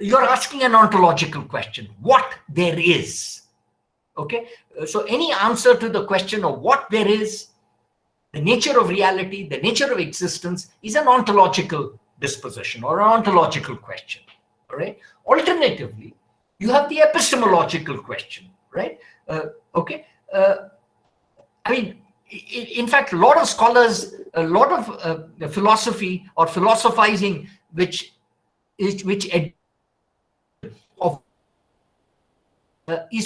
you're asking an ontological question: what there is. Okay, so any answer to the question of what there is, the nature of reality, the nature of existence, is an ontological disposition or an ontological question. All right. Alternatively, you have the epistemological question, right? In fact, a lot of scholars, a lot of philosophy or philosophizing, which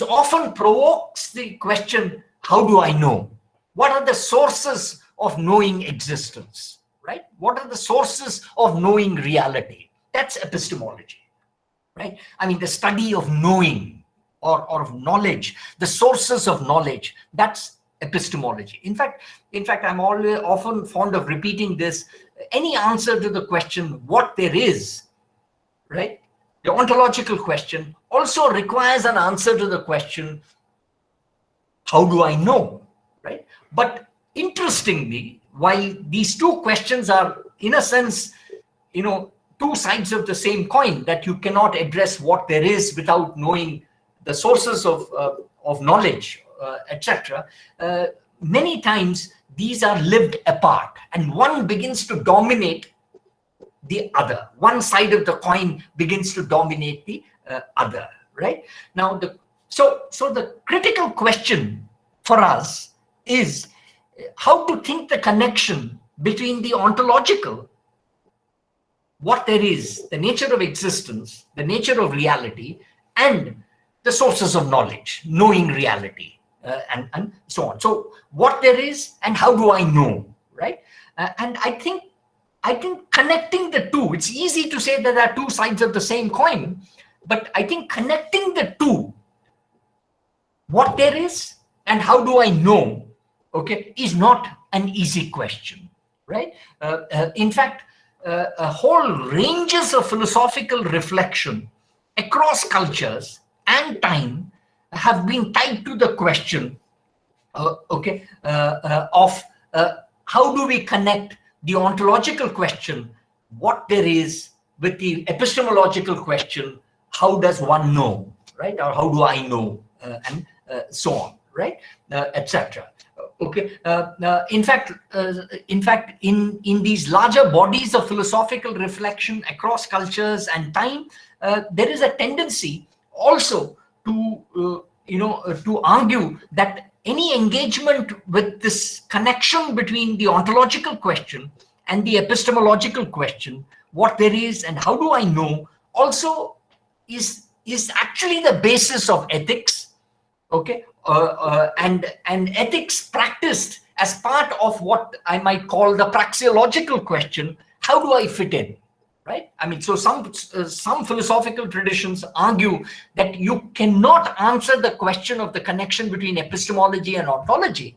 often provokes the question: how do I know? What are the sources of knowing existence? Right? What are the sources of knowing reality? That's epistemology, right? The study of knowing or of knowledge, the sources of knowledge. That's epistemology. In fact, I'm often fond of repeating this. Any answer to the question what there is, right? The ontological question also requires an answer to the question how do I know, right? But interestingly, while these two questions are in a sense, two sides of the same coin, that you cannot address what there is without knowing the sources of knowledge, etc. Many times these are lived apart, and one begins to dominate the other. One side of the coin begins to dominate the other, right? Now, so the critical question for us is how to think the connection between the ontological, what there is, the nature of existence, the nature of reality, and the sources of knowledge, knowing reality, and so on. So what there is and how do I know, right? And I think connecting the two, it's easy to say that there are two sides of the same coin, but I think connecting the two, what there is and how do I know, okay, is not an easy question, right? In fact, a whole ranges of philosophical reflection across cultures and time have been tied to the question, of how do we connect the ontological question, what there is, with the epistemological question, how does one know, right? Or how do I know, and so on, right? Etc. Okay. In fact, in these larger bodies of philosophical reflection across cultures and time, there is a tendency also to to argue that any engagement with this connection between the ontological question and the epistemological question, what there is and how do I know, also is actually the basis of ethics, okay, and ethics practiced as part of what I might call the praxeological question: how do I fit in? Right? I mean, so some philosophical traditions argue that you cannot answer the question of the connection between epistemology and ontology,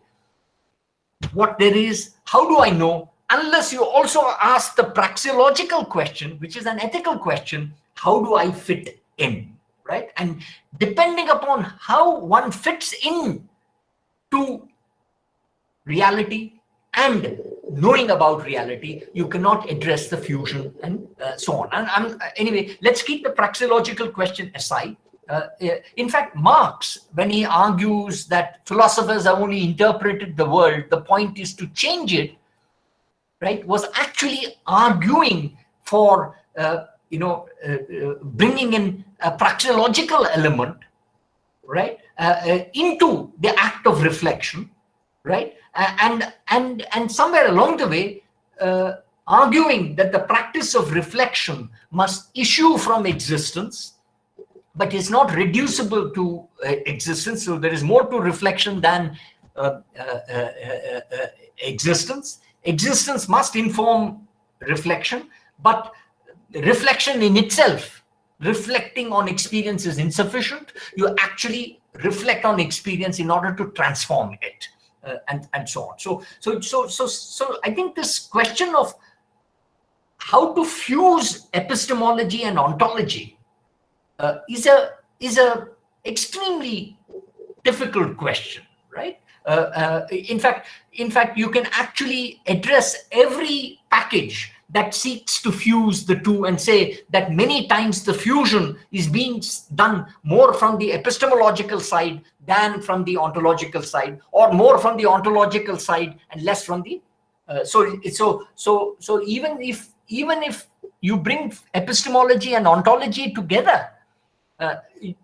what there is, how do I know, unless you also ask the praxeological question, which is an ethical question: how do I fit in? Right? And depending upon how one fits in to reality and knowing about reality, you cannot address the fusion and so on. And anyway, let's keep the praxeological question aside. In fact, Marx, when he argues that philosophers have only interpreted the world, the point is to change it, right, was actually arguing for bringing in a praxeological element, right, into the act of reflection, right, and somewhere along the way, arguing that the practice of reflection must issue from existence, but is not reducible to existence. So there is more to reflection than existence. Existence must inform reflection, but reflection in itself, reflecting on experience, is insufficient. You actually reflect on experience in order to transform it, and so on. So I think this question of how to fuse epistemology and ontology is a extremely difficult question, right? In fact, you can actually address every package that seeks to fuse the two and say that many times the fusion is being done more from the epistemological side than from the ontological side, or more from the ontological side and less from the so even if you bring epistemology and ontology together,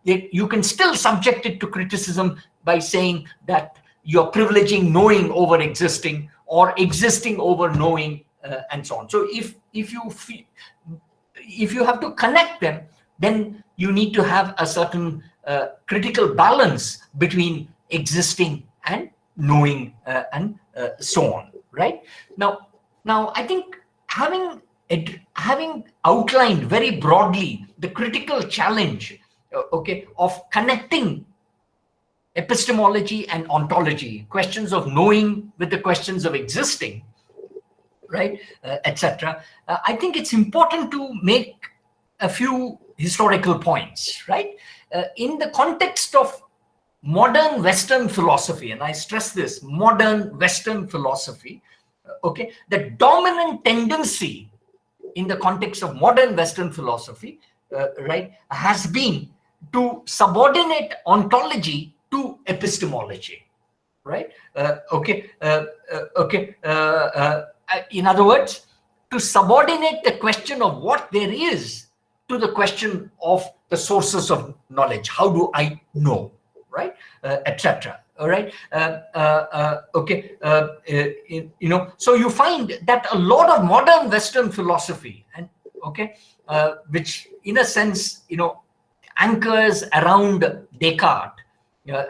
you can still subject it to criticism by saying that you're privileging knowing over existing, or existing over knowing, and so on. So if you have to connect them, then you need to have a certain critical balance between existing and knowing, and so on. Right? Now I think having outlined very broadly the critical challenge, of connecting epistemology and ontology, questions of knowing with the questions of existing, right, etc. I think it's important to make a few historical points, right? In the context of modern Western philosophy, and I stress this, modern Western philosophy, the dominant tendency in the context of modern Western philosophy, right, has been to subordinate ontology to epistemology, right? In other words, to subordinate the question of what there is to the question of the sources of knowledge. How do I know, right? Etc. All right. So you find that a lot of modern Western philosophy, and which in a sense, anchors around Descartes,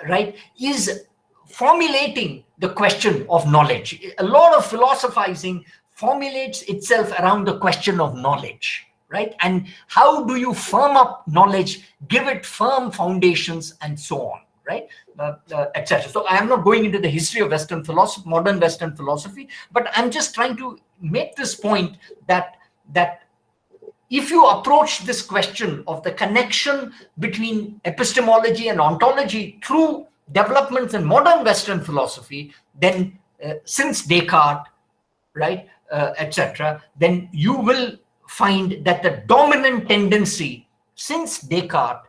right, is formulating the question of knowledge. A lot of philosophizing formulates itself around the question of knowledge, right? And how do you firm up knowledge, give it firm foundations, and so on, right, etc. So I am not going into the history of Western philosophy, modern Western philosophy, but I'm just trying to make this point that if you approach this question of the connection between epistemology and ontology through developments in modern Western philosophy, then since Descartes, right, etc., then you will find that the dominant tendency since Descartes,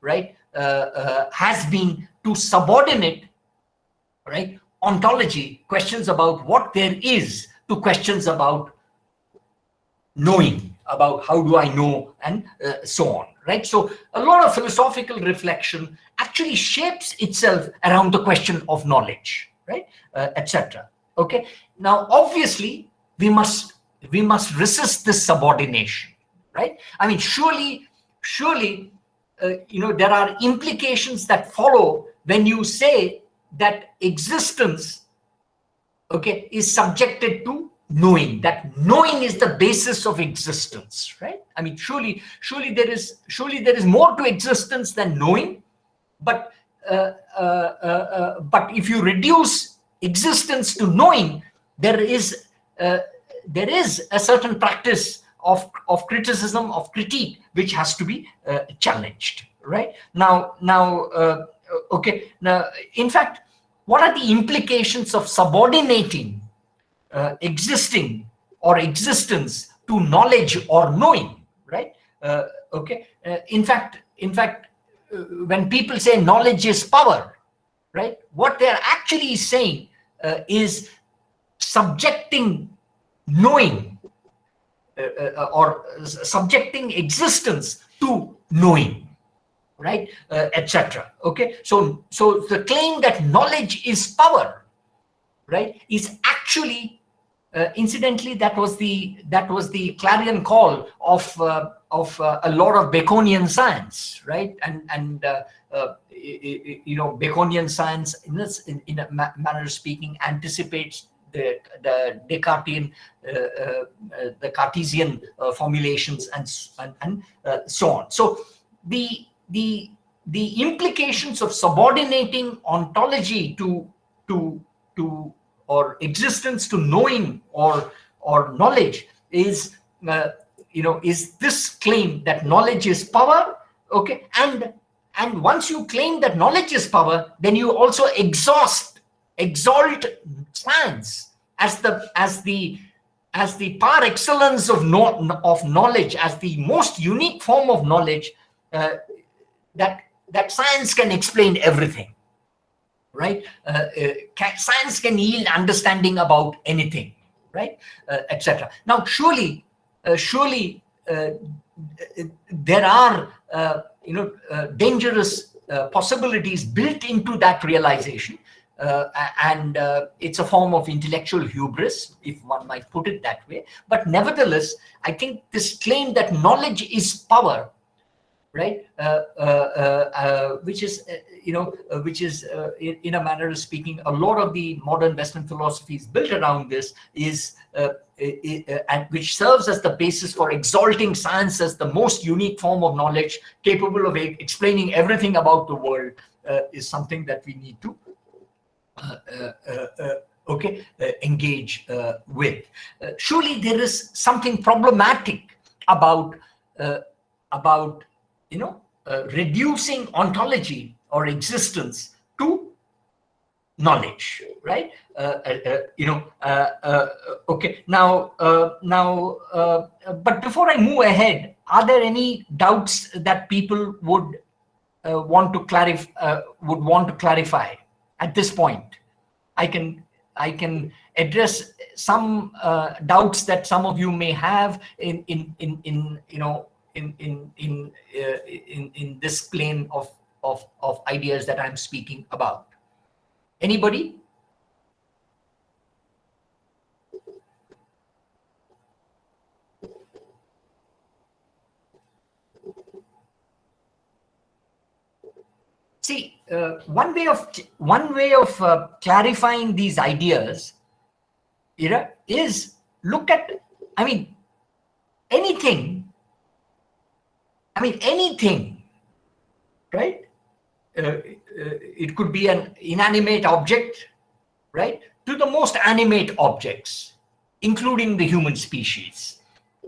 right, has been to subordinate, right, ontology, questions about what there is, to questions about knowing, about how do I know, and so on, right? So a lot of philosophical reflection actually shapes itself around the question of knowledge, right, etc. Okay. Now, obviously, we must resist this subordination, right? I mean, surely, there are implications that follow when you say that existence, okay, is subjected to knowing, that knowing is the basis of existence, right? I mean, surely there is more to existence than knowing, but if you reduce existence to knowing, there is a certain practice of criticism, of critique, which has to be challenged, right? Now, okay. Now, in fact, what are the implications of subordinating existing or existence to knowledge or knowing, right? Okay. In fact, when people say knowledge is power, right, what they're actually saying is subjecting knowing or subjecting existence to knowing, right, etc. Okay. So the claim that knowledge is power, right, is actually incidentally, that was the clarion call of a lot of Baconian science, right? And Baconian science, in a manner of speaking, anticipates the Descartesian, the Cartesian formulations and so on. So the implications of subordinating ontology to or existence to knowing or knowledge is is this claim that knowledge is power, okay? And once you claim that knowledge is power, then you also exalt science as the par excellence of knowledge, as the most unique form of knowledge, that science can explain everything, right? Science can yield understanding about anything, right, etc. Now, surely there are dangerous possibilities built into that realization, and it's a form of intellectual hubris, if one might put it that way. But nevertheless, I think this claim that knowledge is power, right, which is in a manner of speaking, a lot of the modern Western philosophy is built around this, and which serves as the basis for exalting science as the most unique form of knowledge capable of explaining everything about the world, is something that we need to engage with. Surely there is something problematic about reducing ontology or existence to knowledge, right? Okay. Now, but before I move ahead, are there any doubts that people would want to clarify at this point? I can address some doubts that some of you may have in this plane of ideas that I'm speaking about. Anybody? See, one way of clarifying these ideas, is look at, anything, right? it could be an inanimate object, right, to the most animate objects, including the human species,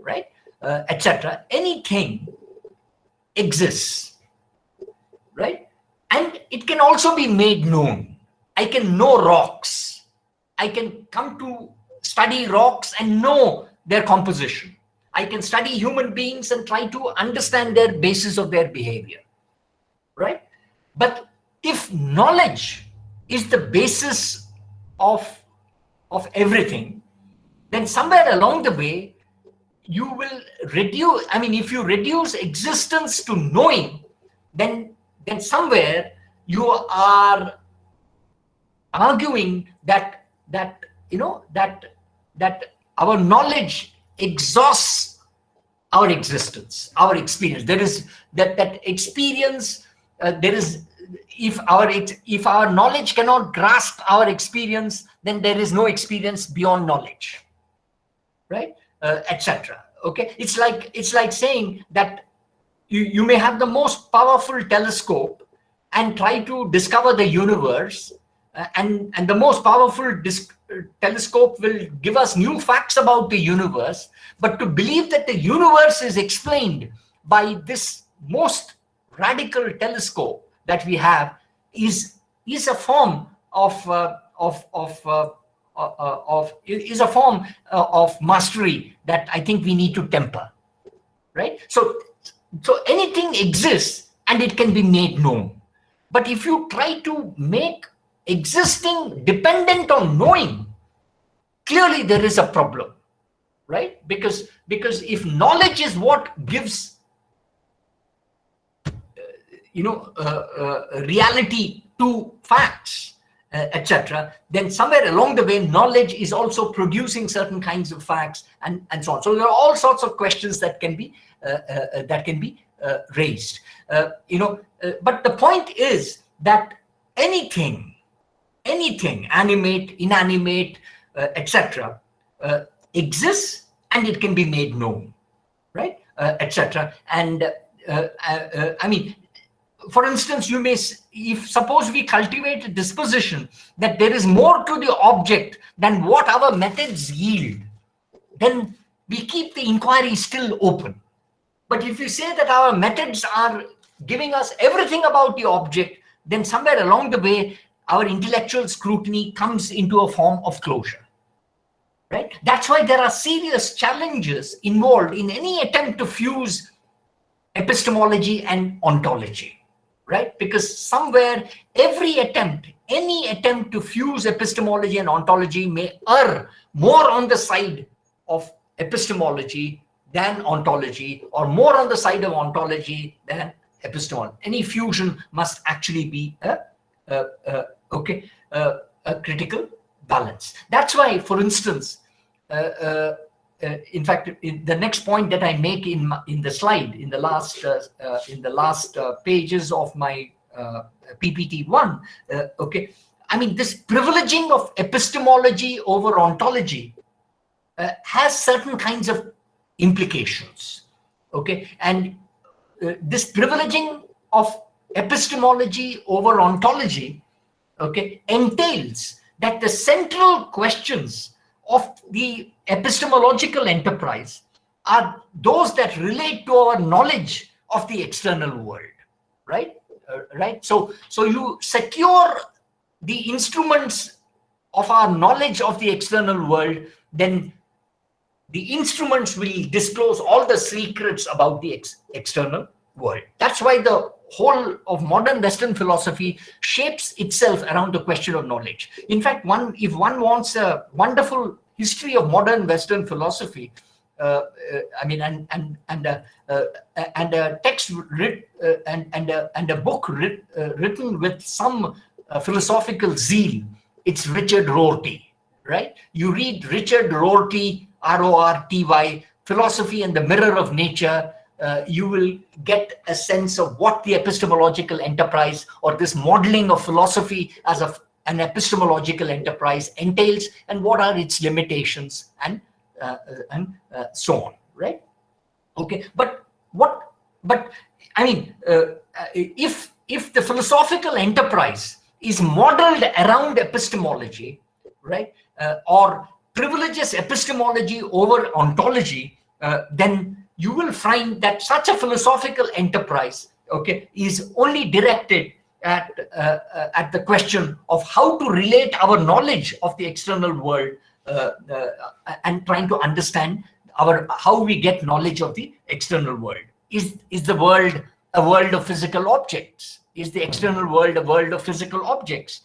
right, etc. Anything exists, right? And it can also be made known. I can know rocks. I can come to study rocks and know their composition. I can study human beings and try to understand their basis of their behavior, right? But if knowledge is the basis of everything, then somewhere along the way, you will reduce, I mean, if you reduce existence to knowing, then somewhere you are arguing that our knowledge exhausts our existence, our experience. There is that experience. There is, if our knowledge cannot grasp our experience, then there is no experience beyond knowledge, right? Etc. Okay, it's like saying that you may have the most powerful telescope and try to discover the universe, and the most powerful telescope will give us new facts about the universe, but to believe that the universe is explained by this most radical telescope that we have is a form of mastery that I think we need to temper, right? So anything exists and it can be made known. But if you try to make existing dependent on knowing, clearly there is a problem, right? Because if knowledge is what gives reality to facts, etc., then somewhere along the way, knowledge is also producing certain kinds of facts, and so on. So there are all sorts of questions that can be raised. But the point is that anything, animate, inanimate, etc., exists and it can be made known, right? Etc. And I mean, for instance, you may, suppose we cultivate a disposition that there is more to the object than what our methods yield, then we keep the inquiry still open. But if you say that our methods are giving us everything about the object, then somewhere along the way, our intellectual scrutiny comes into a form of closure, right? That's why there are serious challenges involved in any attempt to fuse epistemology and ontology, right? Because somewhere any attempt to fuse epistemology and ontology may err more on the side of epistemology than ontology, or more on the side of ontology than epistemology. Any fusion must actually be a critical balance. That's why, for instance, in fact, the next point that I make in the slide, in the last pages of my PPT1, I mean, this privileging of epistemology over ontology has certain kinds of implications, okay? And this privileging of epistemology over ontology, okay, entails that the central questions of the epistemological enterprise are those that relate to our knowledge of the external world, right? Right. So you secure the instruments of our knowledge of the external world, then the instruments will disclose all the secrets about the external world. That's why the whole of modern Western philosophy shapes itself around the question of knowledge. In fact, if one wants a wonderful history of modern Western philosophy, I mean, and a text and a book written with some philosophical zeal, it's Richard Rorty, right? You read Richard Rorty, R-O-R-T-Y, Philosophy and the Mirror of Nature, you will get a sense of what the epistemological enterprise, or this modeling of philosophy as an epistemological enterprise, entails, and what are its limitations, and so on, right? Okay, but I mean, if if the philosophical enterprise is modeled around epistemology, right, or privileges epistemology over ontology, then you will find that such a philosophical enterprise, okay, is only directed at the question of how to relate our knowledge of the external world and trying to understand how we get knowledge of the external world. Is the world a world of physical objects? Is the external world a world of physical objects?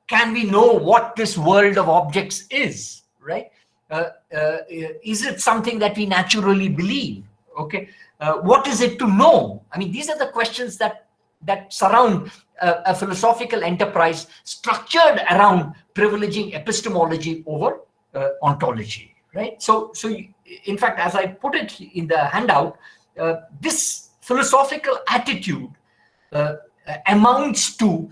Can we know what this world of objects is, right? Is it something that we naturally believe? Okay, what is it to know? I mean, these are the questions that surround a philosophical enterprise structured around privileging epistemology over ontology, right? So in fact, as I put it in the handout, this philosophical attitude amounts to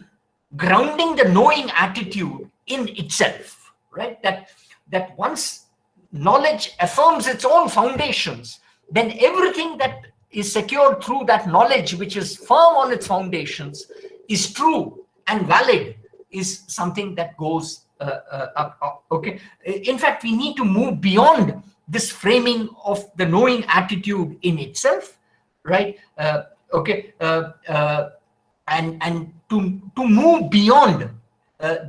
grounding the knowing attitude in itself, right? That once knowledge affirms its own foundations, then everything that is secured through that knowledge, which is firm on its foundations, is true and valid, is something that goes up. Okay. In fact, we need to move beyond this framing of the knowing attitude in itself, right? Okay. And to move beyond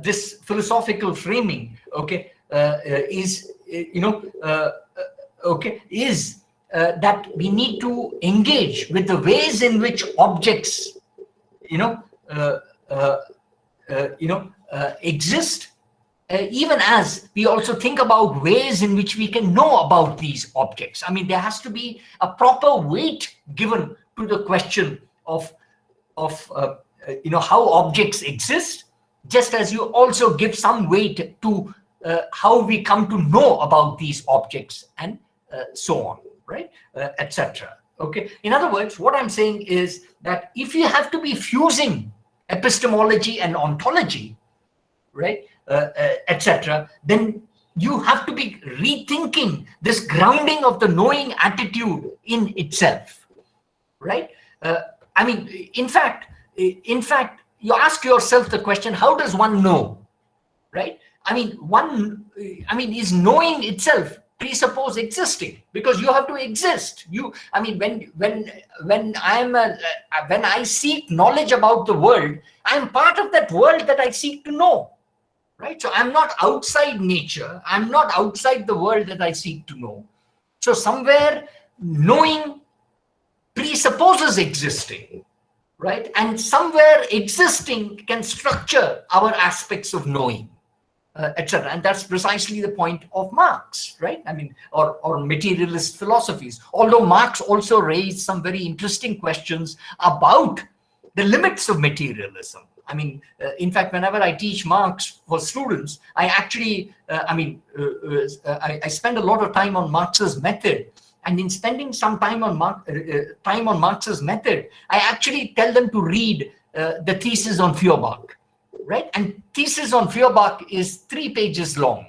this philosophical framing, okay, is that we need to engage with the ways in which objects, exist, even as we also think about ways in which we can know about these objects. I mean, there has to be a proper weight given to the question of how objects exist, just as you also give some weight to how we come to know about these objects, and so on, right, etc. Okay. In other words, what I'm saying is that if you have to be fusing epistemology and ontology, right, etc., then you have to be rethinking this grounding of the knowing attitude in itself, right? I mean, in fact, you ask yourself the question: how does one know, right? I mean, is knowing itself presuppose existing? Because you have to exist. I mean, when I seek knowledge about the world, I'm part of that world that I seek to know, right? So I'm not outside nature. I'm not outside the world that I seek to know. So somewhere knowing presupposes existing, right? And somewhere existing can structure our aspects of knowing, etc. And that's precisely the point of Marx, right? I mean, or materialist philosophies. Although Marx also raised some very interesting questions about the limits of materialism. I mean, in fact, whenever I teach Marx for students, I actually, I spend a lot of time on Marx's method. And in spending some time on Marx's method, I actually tell them to read the thesis on Feuerbach, right? And thesis on Feuerbach is 3 pages long,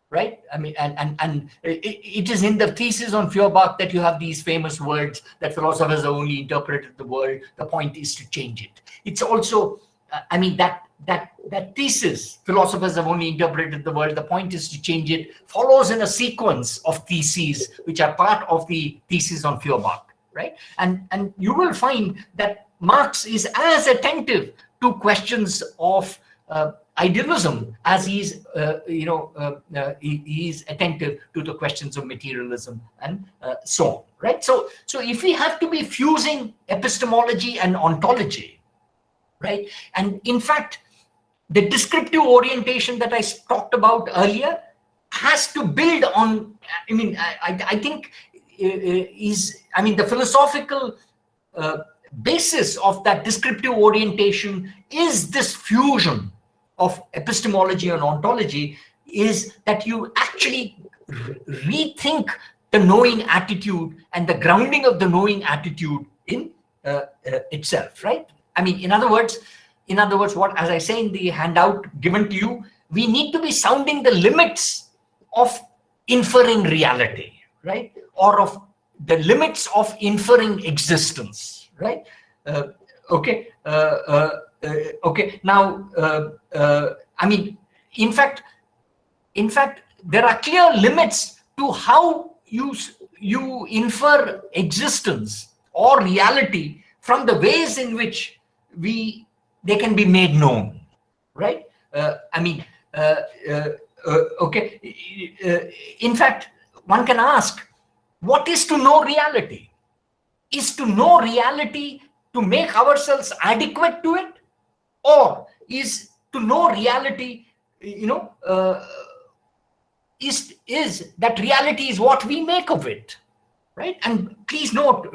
right? I mean, and it is in the thesis on Feuerbach that you have these famous words that philosophers have only interpreted the world. The point is to change it. It's also, I mean, that thesis, philosophers have only interpreted the world, the point is to change it, follows in a sequence of theses which are part of the thesis on Feuerbach, right? And you will find that Marx is as attentive to questions of idealism as he's attentive to the questions of materialism and so on, right? So if we have to be fusing epistemology and ontology, right? And in fact, the descriptive orientation that I talked about earlier has to build on, I mean, I think the philosophical basis of that descriptive orientation is this fusion of epistemology and ontology, is that you actually rethink the knowing attitude and the grounding of the knowing attitude in itself, right? I mean, in other words, what, as I say in the handout given to you, we need to be sounding the limits of inferring reality, right? Or of the limits of inferring existence, right? Okay. Okay. Now, I mean, in fact, there are clear limits to how you infer existence or reality from the ways in which they can be made known, right? I mean, okay. In fact, one can ask, what is to know reality? Is to know reality to make ourselves adequate to it, or is to know reality, is that reality is what we make of it, right? And please note,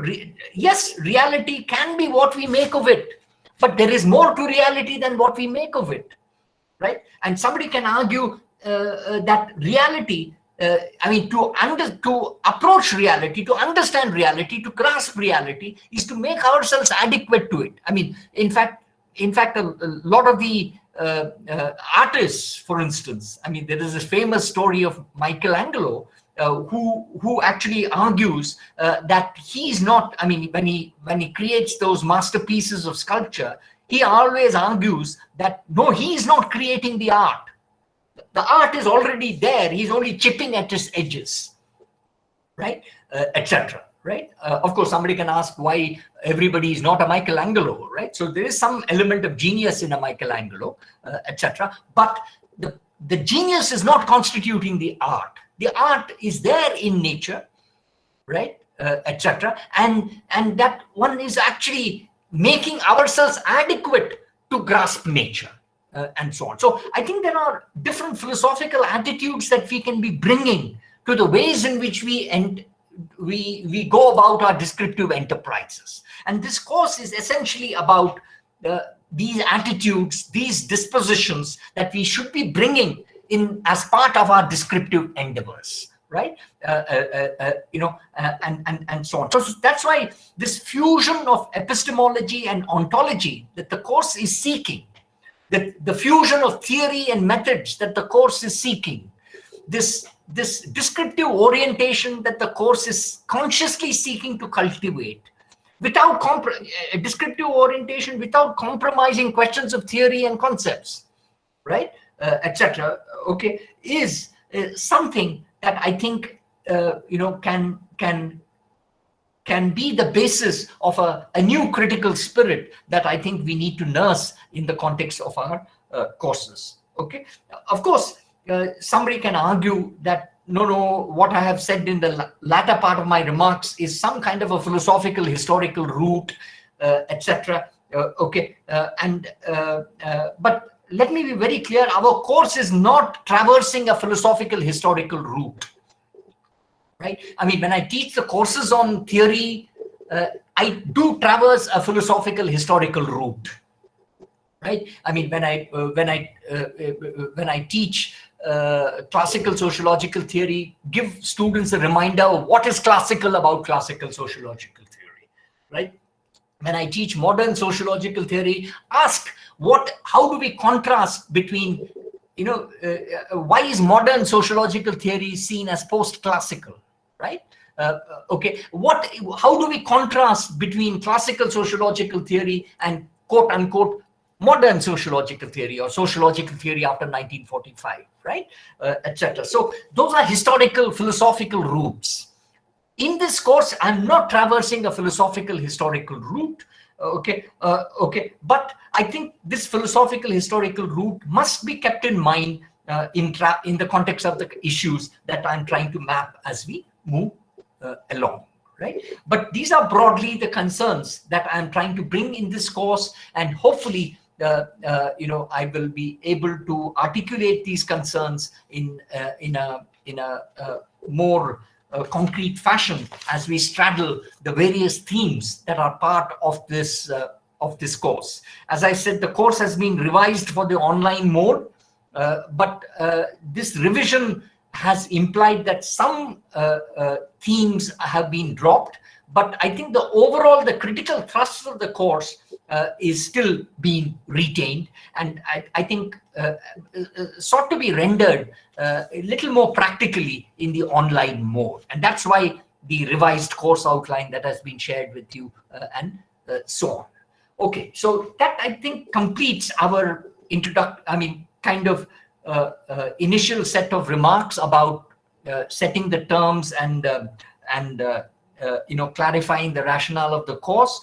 yes, reality can be what we make of it, but there is more to reality than what we make of it, right? And somebody can argue that reality, I mean, to approach reality, to understand reality, to grasp reality, is to make ourselves adequate to it. I mean, in fact, a lot of the artists, for instance, I mean, there is a famous story of Michelangelo, who actually argues that he's not, I mean, when he creates those masterpieces of sculpture, he always argues that no, he's not creating the art. The art is already there. He's only chipping at its edges, right? Etc. Right? Of course, somebody can ask why everybody is not a Michelangelo, right? So there is some element of genius in a Michelangelo, etc. But the genius is not constituting the art. The art is there in nature, right? Etc. And that one is actually making ourselves adequate to grasp nature. And so on. So I think there are different philosophical attitudes that we can be bringing to the ways in which we go about our descriptive enterprises. And this course is essentially about these attitudes, these dispositions that we should be bringing in as part of our descriptive endeavors, right? And so on. So that's why this fusion of epistemology and ontology that the course is seeking, the fusion of theory and methods that the course is seeking, this descriptive orientation that the course is consciously seeking to cultivate, without descriptive orientation, without compromising questions of theory and concepts, right, etc. Okay, is something that I think can be the basis of a new critical spirit that I think we need to nurse in the context of our courses. Okay, of course, somebody can argue that no, what I have said in the latter part of my remarks is some kind of a philosophical historical route, etc. Okay, but let me be very clear: our course is not traversing a philosophical historical route. Right? I mean, when I teach the courses on theory, I do traverse a philosophical historical route. Right? I mean, when I teach classical sociological theory, give students a reminder of what is classical about classical sociological theory. Right? When I teach modern sociological theory, ask how do we contrast between, why is modern sociological theory seen as post-classical? Right? Okay. How do we contrast between classical sociological theory and quote unquote modern sociological theory or sociological theory after 1945, right? Etc. So those are historical philosophical routes. In this course, I'm not traversing a philosophical historical route. Okay. But I think this philosophical historical route must be kept in mind in the context of the issues that I'm trying to map as we move along, right? But these are broadly the concerns that I'm trying to bring in this course, and hopefully, I will be able to articulate these concerns in a more concrete fashion as we straddle the various themes that are part of this course. As I said, the course has been revised for the online mode, but this revision has implied that some themes have been dropped, but I think the critical thrust of the course is still being retained, and I think sought to be rendered a little more practically in the online mode. And that's why the revised course outline that has been shared with you and so on. Okay, so that I think completes our initial set of remarks about setting the terms and clarifying the rationale of the course.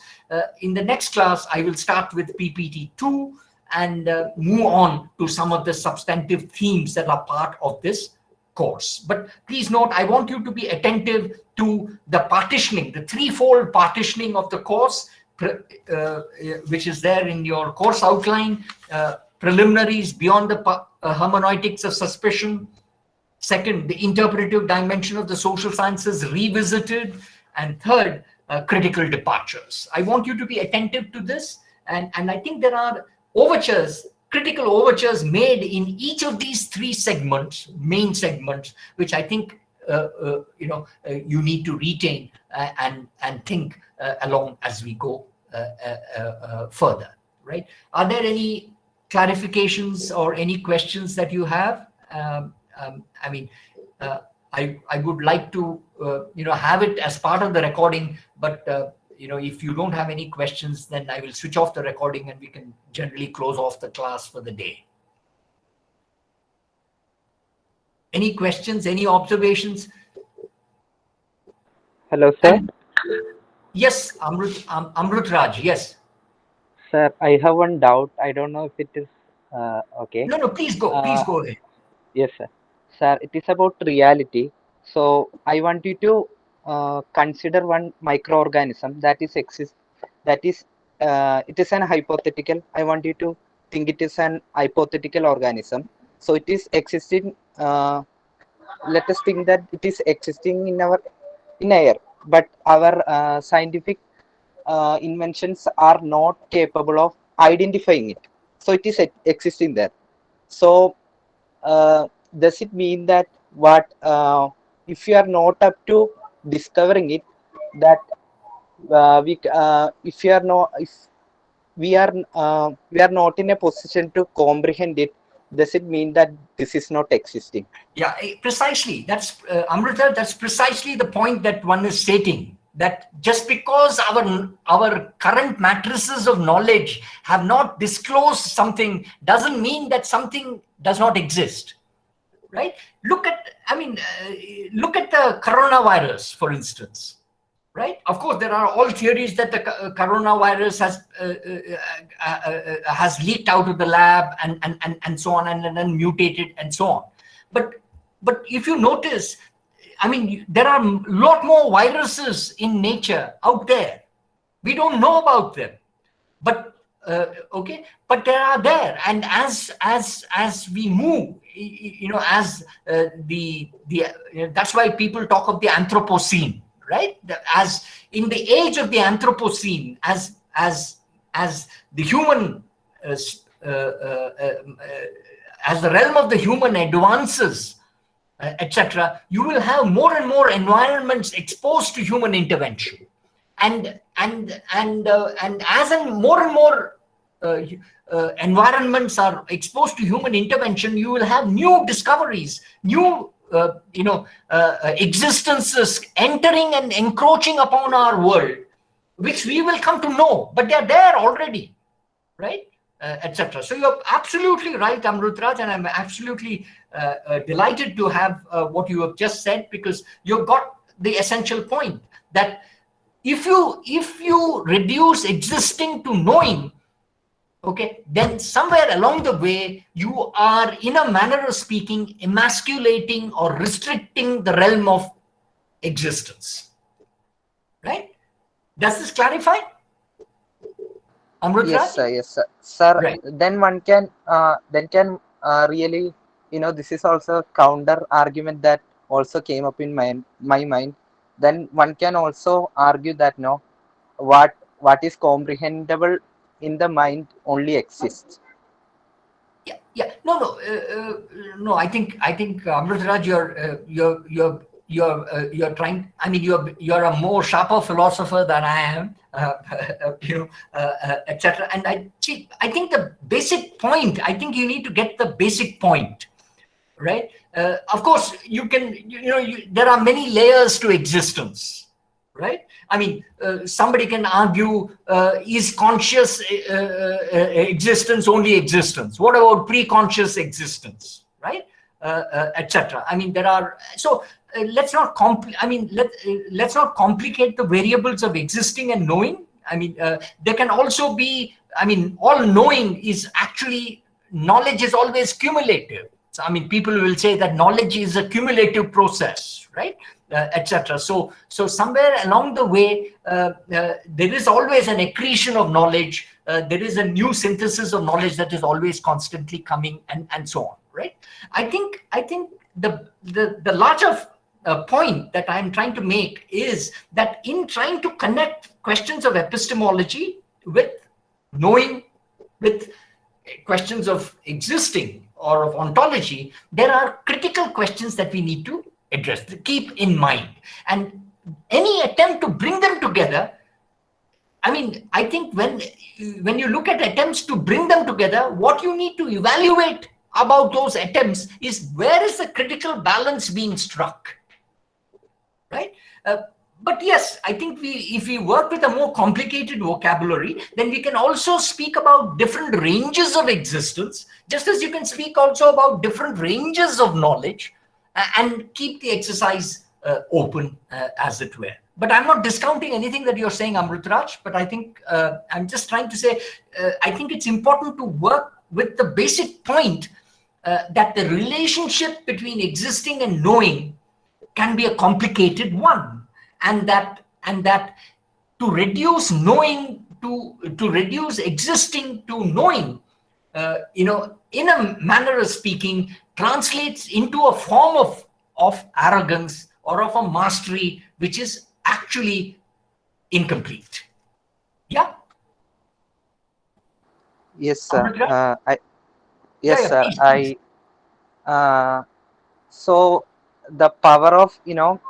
In the next class, I will start with PPT 2 and move on to some of the substantive themes that are part of this course. But please note, I want you to be attentive to the partitioning, the threefold partitioning of the course, which is there in your course outline. Preliminaries, beyond the hermeneutics of suspicion. Second, the interpretive dimension of the social sciences revisited. And third, critical departures. I want you to be attentive to this. And I think there are overtures, critical overtures made in each of these three segments, main segments, which I think you need to retain and think along as we go further, right? Are there any clarifications or any questions that you have? I would like to have it as part of the recording, but if you don't have any questions, then I will switch off the recording and we can generally close off the class for the day. Any questions, any observations? Hello, sir. Yes, Amrut Raj, yes. Sir, I have one doubt. I don't know if it is okay. No, please go ahead. Yes, sir. Sir, it is about reality. So I want you to consider one microorganism that is it is an hypothetical. I want you to think it is an hypothetical organism. So it is existing. Let us think that it is existing in air, but our scientific inventions are not capable of identifying it. So it is existing there. So does it mean that if you are not up to discovering it, that if we are not in a position to comprehend it, does it mean that this is not existing? Yeah, precisely. That's Amrita. That's precisely the point that one is stating. That just because our current matrices of knowledge have not disclosed something doesn't mean that something does not exist, right? Look at the coronavirus, for instance, right? Of course, there are all theories that the coronavirus has leaked out of the lab and so on, and then mutated and so on. But if you notice, there are a lot more viruses in nature out there. We don't know about them, but but they are there. And as we move, that's why people talk of the Anthropocene, right? As in the age of the Anthropocene, as the human, as the realm of the human advances, etc., you will have more and more environments exposed to human intervention, and as more and more environments are exposed to human intervention, you will have new discoveries, new existences entering and encroaching upon our world, which we will come to know, but they are there already, right? Etc. So you're absolutely right, Amrutraj, and I'm absolutely delighted to have what you have just said, because you've got the essential point that if you reduce existing to knowing, then somewhere along the way you are, in a manner of speaking, emasculating or restricting the realm of existence, right? Does this clarify? Yes, sir. Right. Then one can really, this is also a counter argument that also came up in my mind. Then one can also argue that what is comprehensible in the mind only exists. Yeah. No. I think Amrutraj, you're trying. You're a more sharper philosopher than I am, etc. And I think the basic point. I think you need to get the basic point, right? Of course, you can. There are many layers to existence, right? I mean, somebody can argue, is conscious existence only existence? What about pre-conscious existence, right? Etc. I mean, there are, so let's not let's not complicate the variables of existing and knowing. I mean, there can also be, I mean, all knowing is actually, knowledge is always cumulative. So, I mean, people will say that knowledge is a cumulative process, right? Etc. So somewhere along the way, there is always an accretion of knowledge. There is a new synthesis of knowledge that is always constantly coming, and so on, right? I think the larger point that I'm trying to make is that in trying to connect questions of epistemology with knowing, with questions of existing or of ontology, there are critical questions that we need to address, to keep in mind. And any attempt to bring them together, I mean, I think when you look at attempts to bring them together, what you need to evaluate about those attempts is, where is the critical balance being struck, right? But yes, I think if we work with a more complicated vocabulary, then we can also speak about different ranges of existence, just as you can speak also about different ranges of knowledge, and keep the exercise open, as it were. But I'm not discounting anything that you're saying, Amritraj, but I think I'm just trying to say, I think it's important to work with the basic point that the relationship between existing and knowing can be a complicated one. And that to reduce knowing to reduce existing to knowing, in a manner of speaking, translates into a form of arrogance or of a mastery which is actually incomplete. Yeah. Yes, sir. Please. So the power of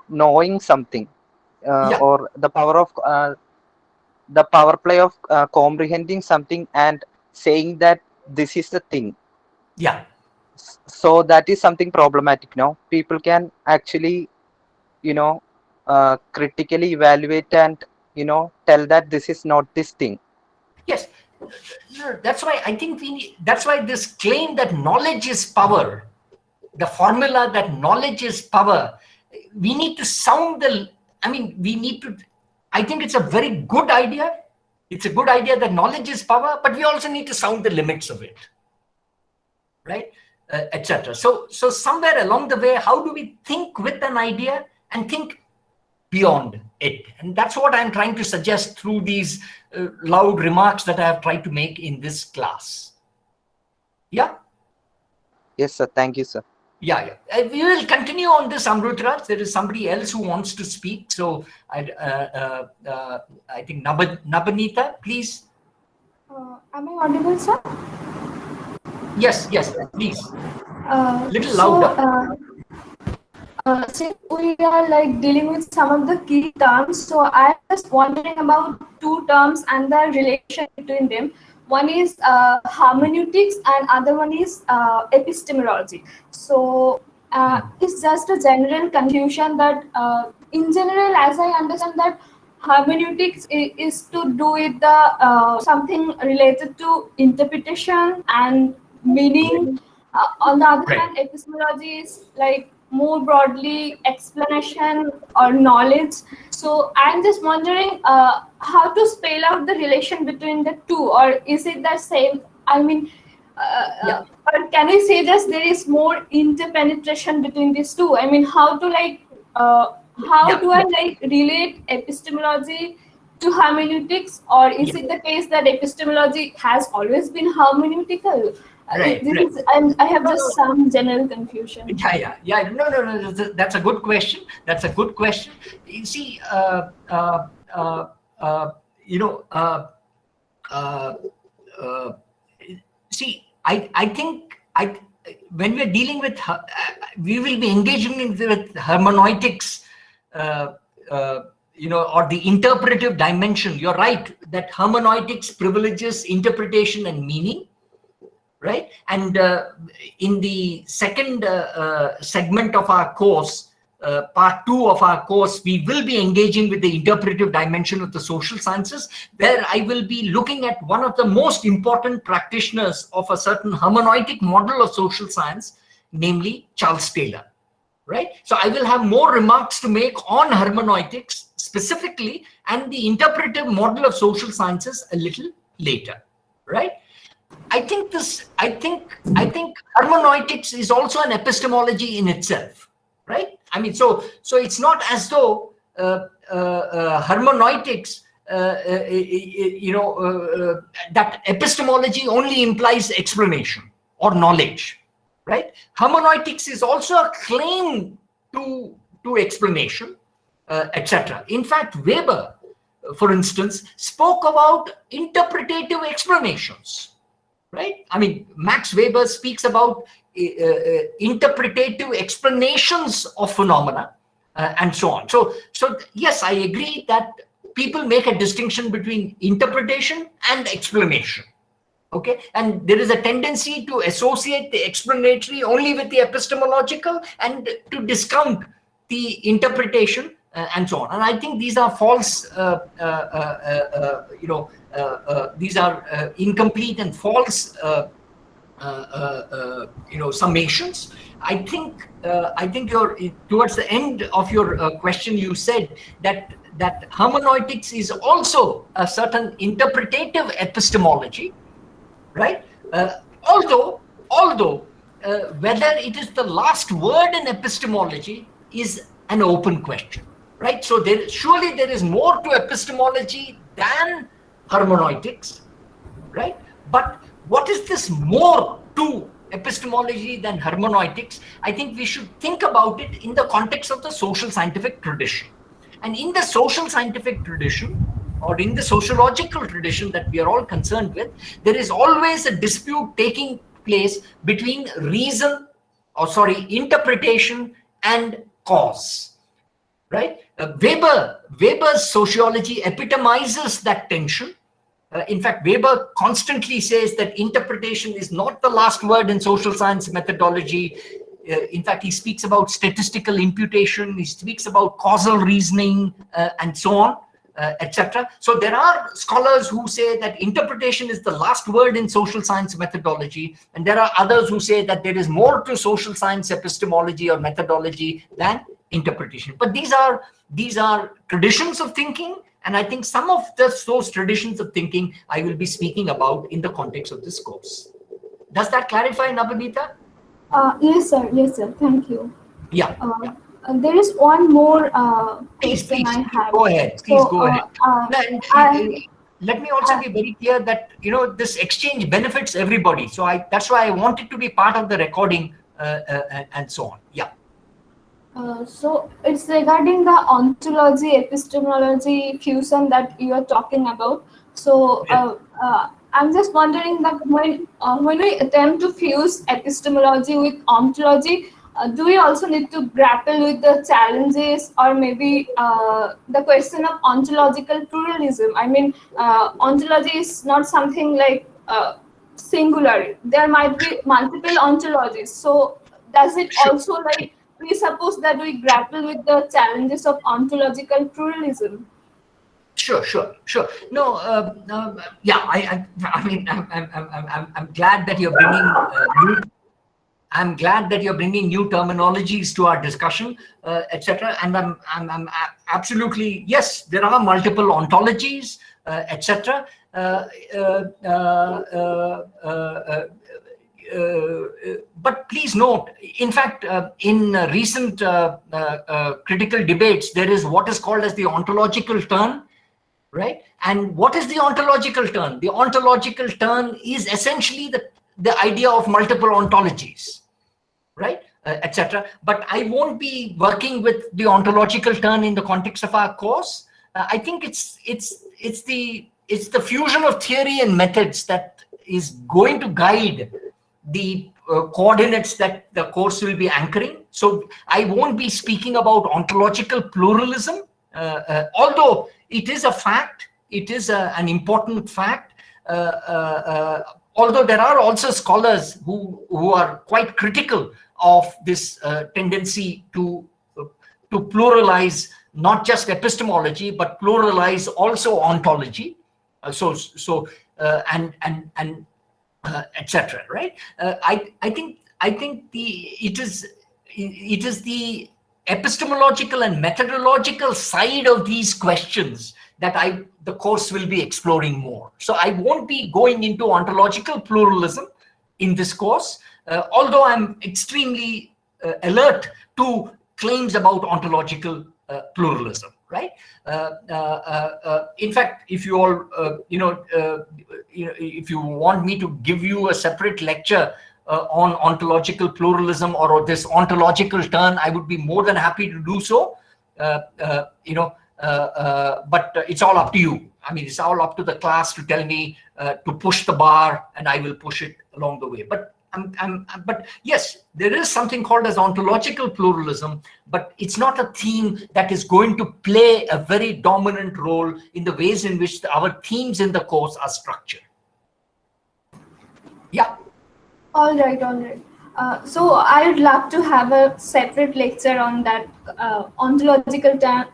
knowing something, or the power of the power play of comprehending something and saying that this is the thing. Yeah. So that is something problematic. Now people can actually critically evaluate and tell that this is not this thing. Yes. That's why I think that's why this claim that knowledge is power, the formula that knowledge is power, we need to sound I think it's a very good idea. It's a good idea that knowledge is power, but we also need to sound the limits of it, right? Etc. So somewhere along the way, how do we think with an idea and think beyond it? And that's what I'm trying to suggest through these loud remarks that I have tried to make in this class. Yeah? Yes, sir. Thank you, sir. Yeah. We will continue on this, Amrutraj. There is somebody else who wants to speak. So I think Nabanita, please. Am I audible, sir? Yes, please. Little louder. Since we are dealing with some of the key terms, so I'm just wondering about two terms and the relation between them. One is hermeneutics and other one is epistemology. So it's just a general confusion that in general, as I understand that hermeneutics is to do with the something related to interpretation and meaning. On the other hand, epistemology is more broadly explanation or knowledge. So I'm just wondering how to spell out the relation between the two, or is it the same? I mean, or can we say that there is more interpenetration between these two? I mean, how to I relate epistemology to hermeneutics, or is it the case that epistemology has always been hermeneutical? And I have just some general confusion. Yeah. No. That's a good question. You see, I think when we're dealing with, we will be engaging with hermeneutics, or the interpretive dimension. You're right that hermeneutics privileges interpretation and meaning. Right, and in the second segment of our course, part 2 of our course, we will be engaging with the interpretive dimension of the social sciences, where I will be looking at one of the most important practitioners of a certain hermeneutic model of social science, namely Charles Taylor. Right? So I will have more remarks to make on hermeneutics specifically and the interpretive model of social sciences a little later. Right? I think hermeneutics is also an epistemology in itself. Right? I mean, so it's not as though hermeneutics, that epistemology only implies explanation or knowledge. Right? Hermeneutics is also a claim to explanation, etc. In fact, Weber, for instance, spoke about interpretative explanations. Right? I mean, Max Weber speaks about interpretative explanations of phenomena and so on. So yes, I agree that people make a distinction between interpretation and explanation. Okay, and there is a tendency to associate the explanatory only with the epistemological and to discount the interpretation and so on. And I think these are false, these are incomplete and false, summations. I think you're towards the end of your question. You said that hermeneutics is also a certain interpretative epistemology. Right? Although whether it is the last word in epistemology is an open question. Right? So surely there is more to epistemology than hermeneutics. Right? But what is this more to epistemology than hermeneutics? I think we should think about it in the context of the social scientific tradition. And in the social scientific tradition, or in the sociological tradition that we are all concerned with, there is always a dispute taking place between interpretation and cause. Right? Weber's sociology epitomizes that tension. In fact, Weber constantly says that interpretation is not the last word in social science methodology. In fact, he speaks about statistical imputation, he speaks about causal reasoning, and so on. Etc. So there are scholars who say that interpretation is the last word in social science methodology, and there are others who say that there is more to social science epistemology or methodology than interpretation. But these are traditions of thinking, and I think some of those traditions of thinking I will be speaking about in the context of this course. Does that clarify, Nabhanita? Yes, sir. Yes, sir. Thank you. Yeah. There is one more question I have. Go ahead. Please go ahead. Let me also be very clear that this exchange benefits everybody. So that's why I want it to be part of the recording and so on. Yeah. So it's regarding the ontology epistemology fusion that you are talking about. So I'm just wondering that when we attempt to fuse epistemology with ontology, do we also need to grapple with the challenges or maybe the question of ontological pluralism? I mean, ontology is not something like singular. There might be multiple ontologies. So does it also like presuppose that we grapple with the challenges of ontological pluralism? Sure. No, yeah. I mean, I'm glad that you're bringing I'm glad that you're bringing new terminologies to our discussion, etc. And I'm absolutely, yes, there are multiple ontologies, etc. But please note, in fact, in recent critical debates, there is what is called as the ontological turn, right? And what is the ontological turn? The ontological turn is essentially the idea of multiple ontologies, right? Etc. But I won't be working with the ontological turn in the context of our course. I think it's the fusion of theory and methods that is going to guide the coordinates that the course will be anchoring. So I won't be speaking about ontological pluralism, although it is a fact, it is an important fact. Although there are also scholars who are quite critical of this tendency to to pluralize not just epistemology, but pluralize also ontology. Etc. Right? I think it is the epistemological and methodological side of these questions that the course will be exploring more. So I won't be going into ontological pluralism in this course, although I'm extremely alert to claims about ontological pluralism. Right? In fact, if you all, if you want me to give you a separate lecture on ontological pluralism or this ontological turn, I would be more than happy to do so. But it's all up to you. I mean, it's all up to the class to tell me to push the bar, and I will push it along the way. But yes, there is something called as ontological pluralism, but it's not a theme that is going to play a very dominant role in the ways in which our themes in the course are structured. Yeah. All right. So I'd love to have a separate lecture on that ontological turn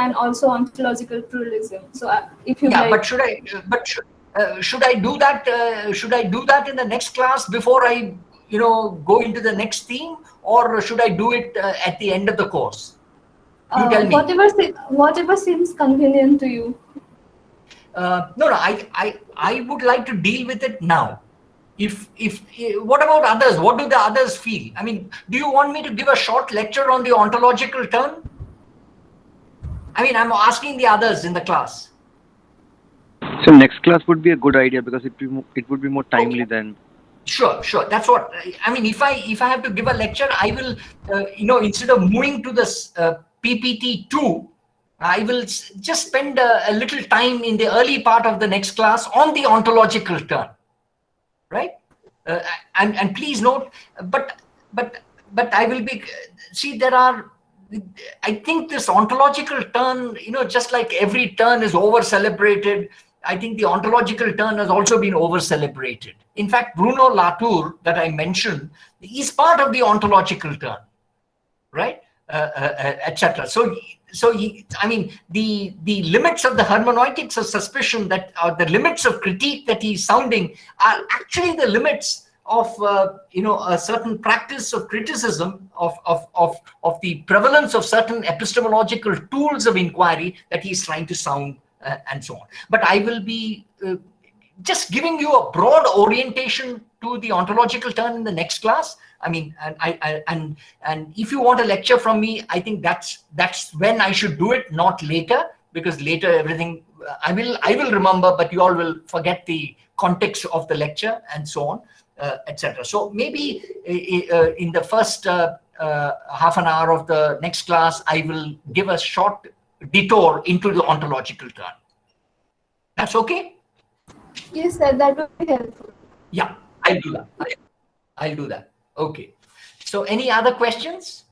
and also ontological pluralism. So if you like. But should I do that? Should I do that in the next class before I, go into the next theme, or should I do it at the end of the course? You tell me. Whatever seems convenient to you. No. I would like to deal with it now. What about others? What do the others feel? I mean, do you want me to give a short lecture on the ontological turn? I mean, I'm asking the others in the class. So next class would be a good idea because it would be more timely then. Sure. That's what I mean. If I have to give a lecture, I will, instead of moving to this PPT 2, I will just spend a little time in the early part of the next class on the ontological turn, right? And please note, but I will be. See, I think this ontological turn, just like every turn is over celebrated, I think the ontological turn has also been over-celebrated. In fact, Bruno Latour, that I mentioned, is part of the ontological turn, right? Etc. So the limits of the hermeneutics of suspicion that are the limits of critique that he's sounding are actually the limits of a certain practice of criticism of the prevalence of certain epistemological tools of inquiry that he's trying to sound. And so on. But I will be just giving you a broad orientation to the ontological turn in the next class. I mean, and if you want a lecture from me, I think that's when I should do it, not later, because later everything I will remember, but you all will forget the context of the lecture and so on, etc. So maybe in the first half an hour of the next class, I will give a short detour into the ontological turn. That's okay? Yes, sir, that would be helpful. Yeah, I'll do that. Okay. So any other questions?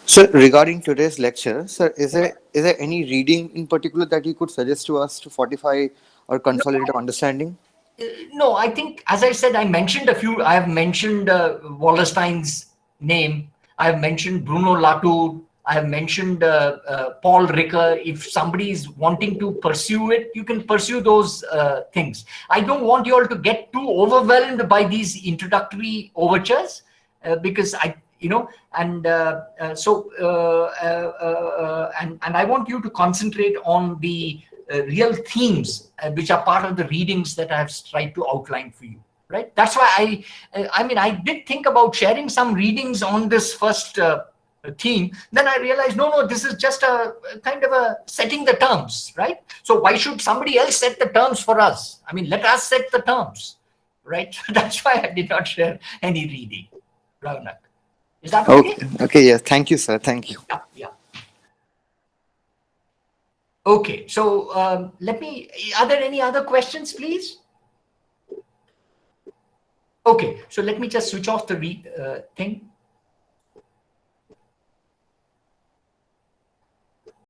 So regarding today's lecture, sir, is there any reading in particular that you could suggest to us to fortify or consolidate our understanding? No, I think, as I said, I mentioned a few. I have mentioned Wallerstein's name. I have mentioned Bruno Latour. I have mentioned Paul Ricoeur. If somebody is wanting to pursue it, you can pursue those things. I don't want you all to get too overwhelmed by these introductory overtures because I want you to concentrate on the real themes which are part of the readings that I have tried to outline for you. Right? That's why I did think about sharing some readings on this first theme. Then I realized, no, this is just a kind of a setting the terms, right? So why should somebody else set the terms for us? I mean, let us set the terms, right? That's why I did not share any reading. Raunak. Is that okay? Okay, yes. Thank you, sir. Thank you. Yeah. Okay, so are there any other questions, please? Okay, so let me just switch off the thing.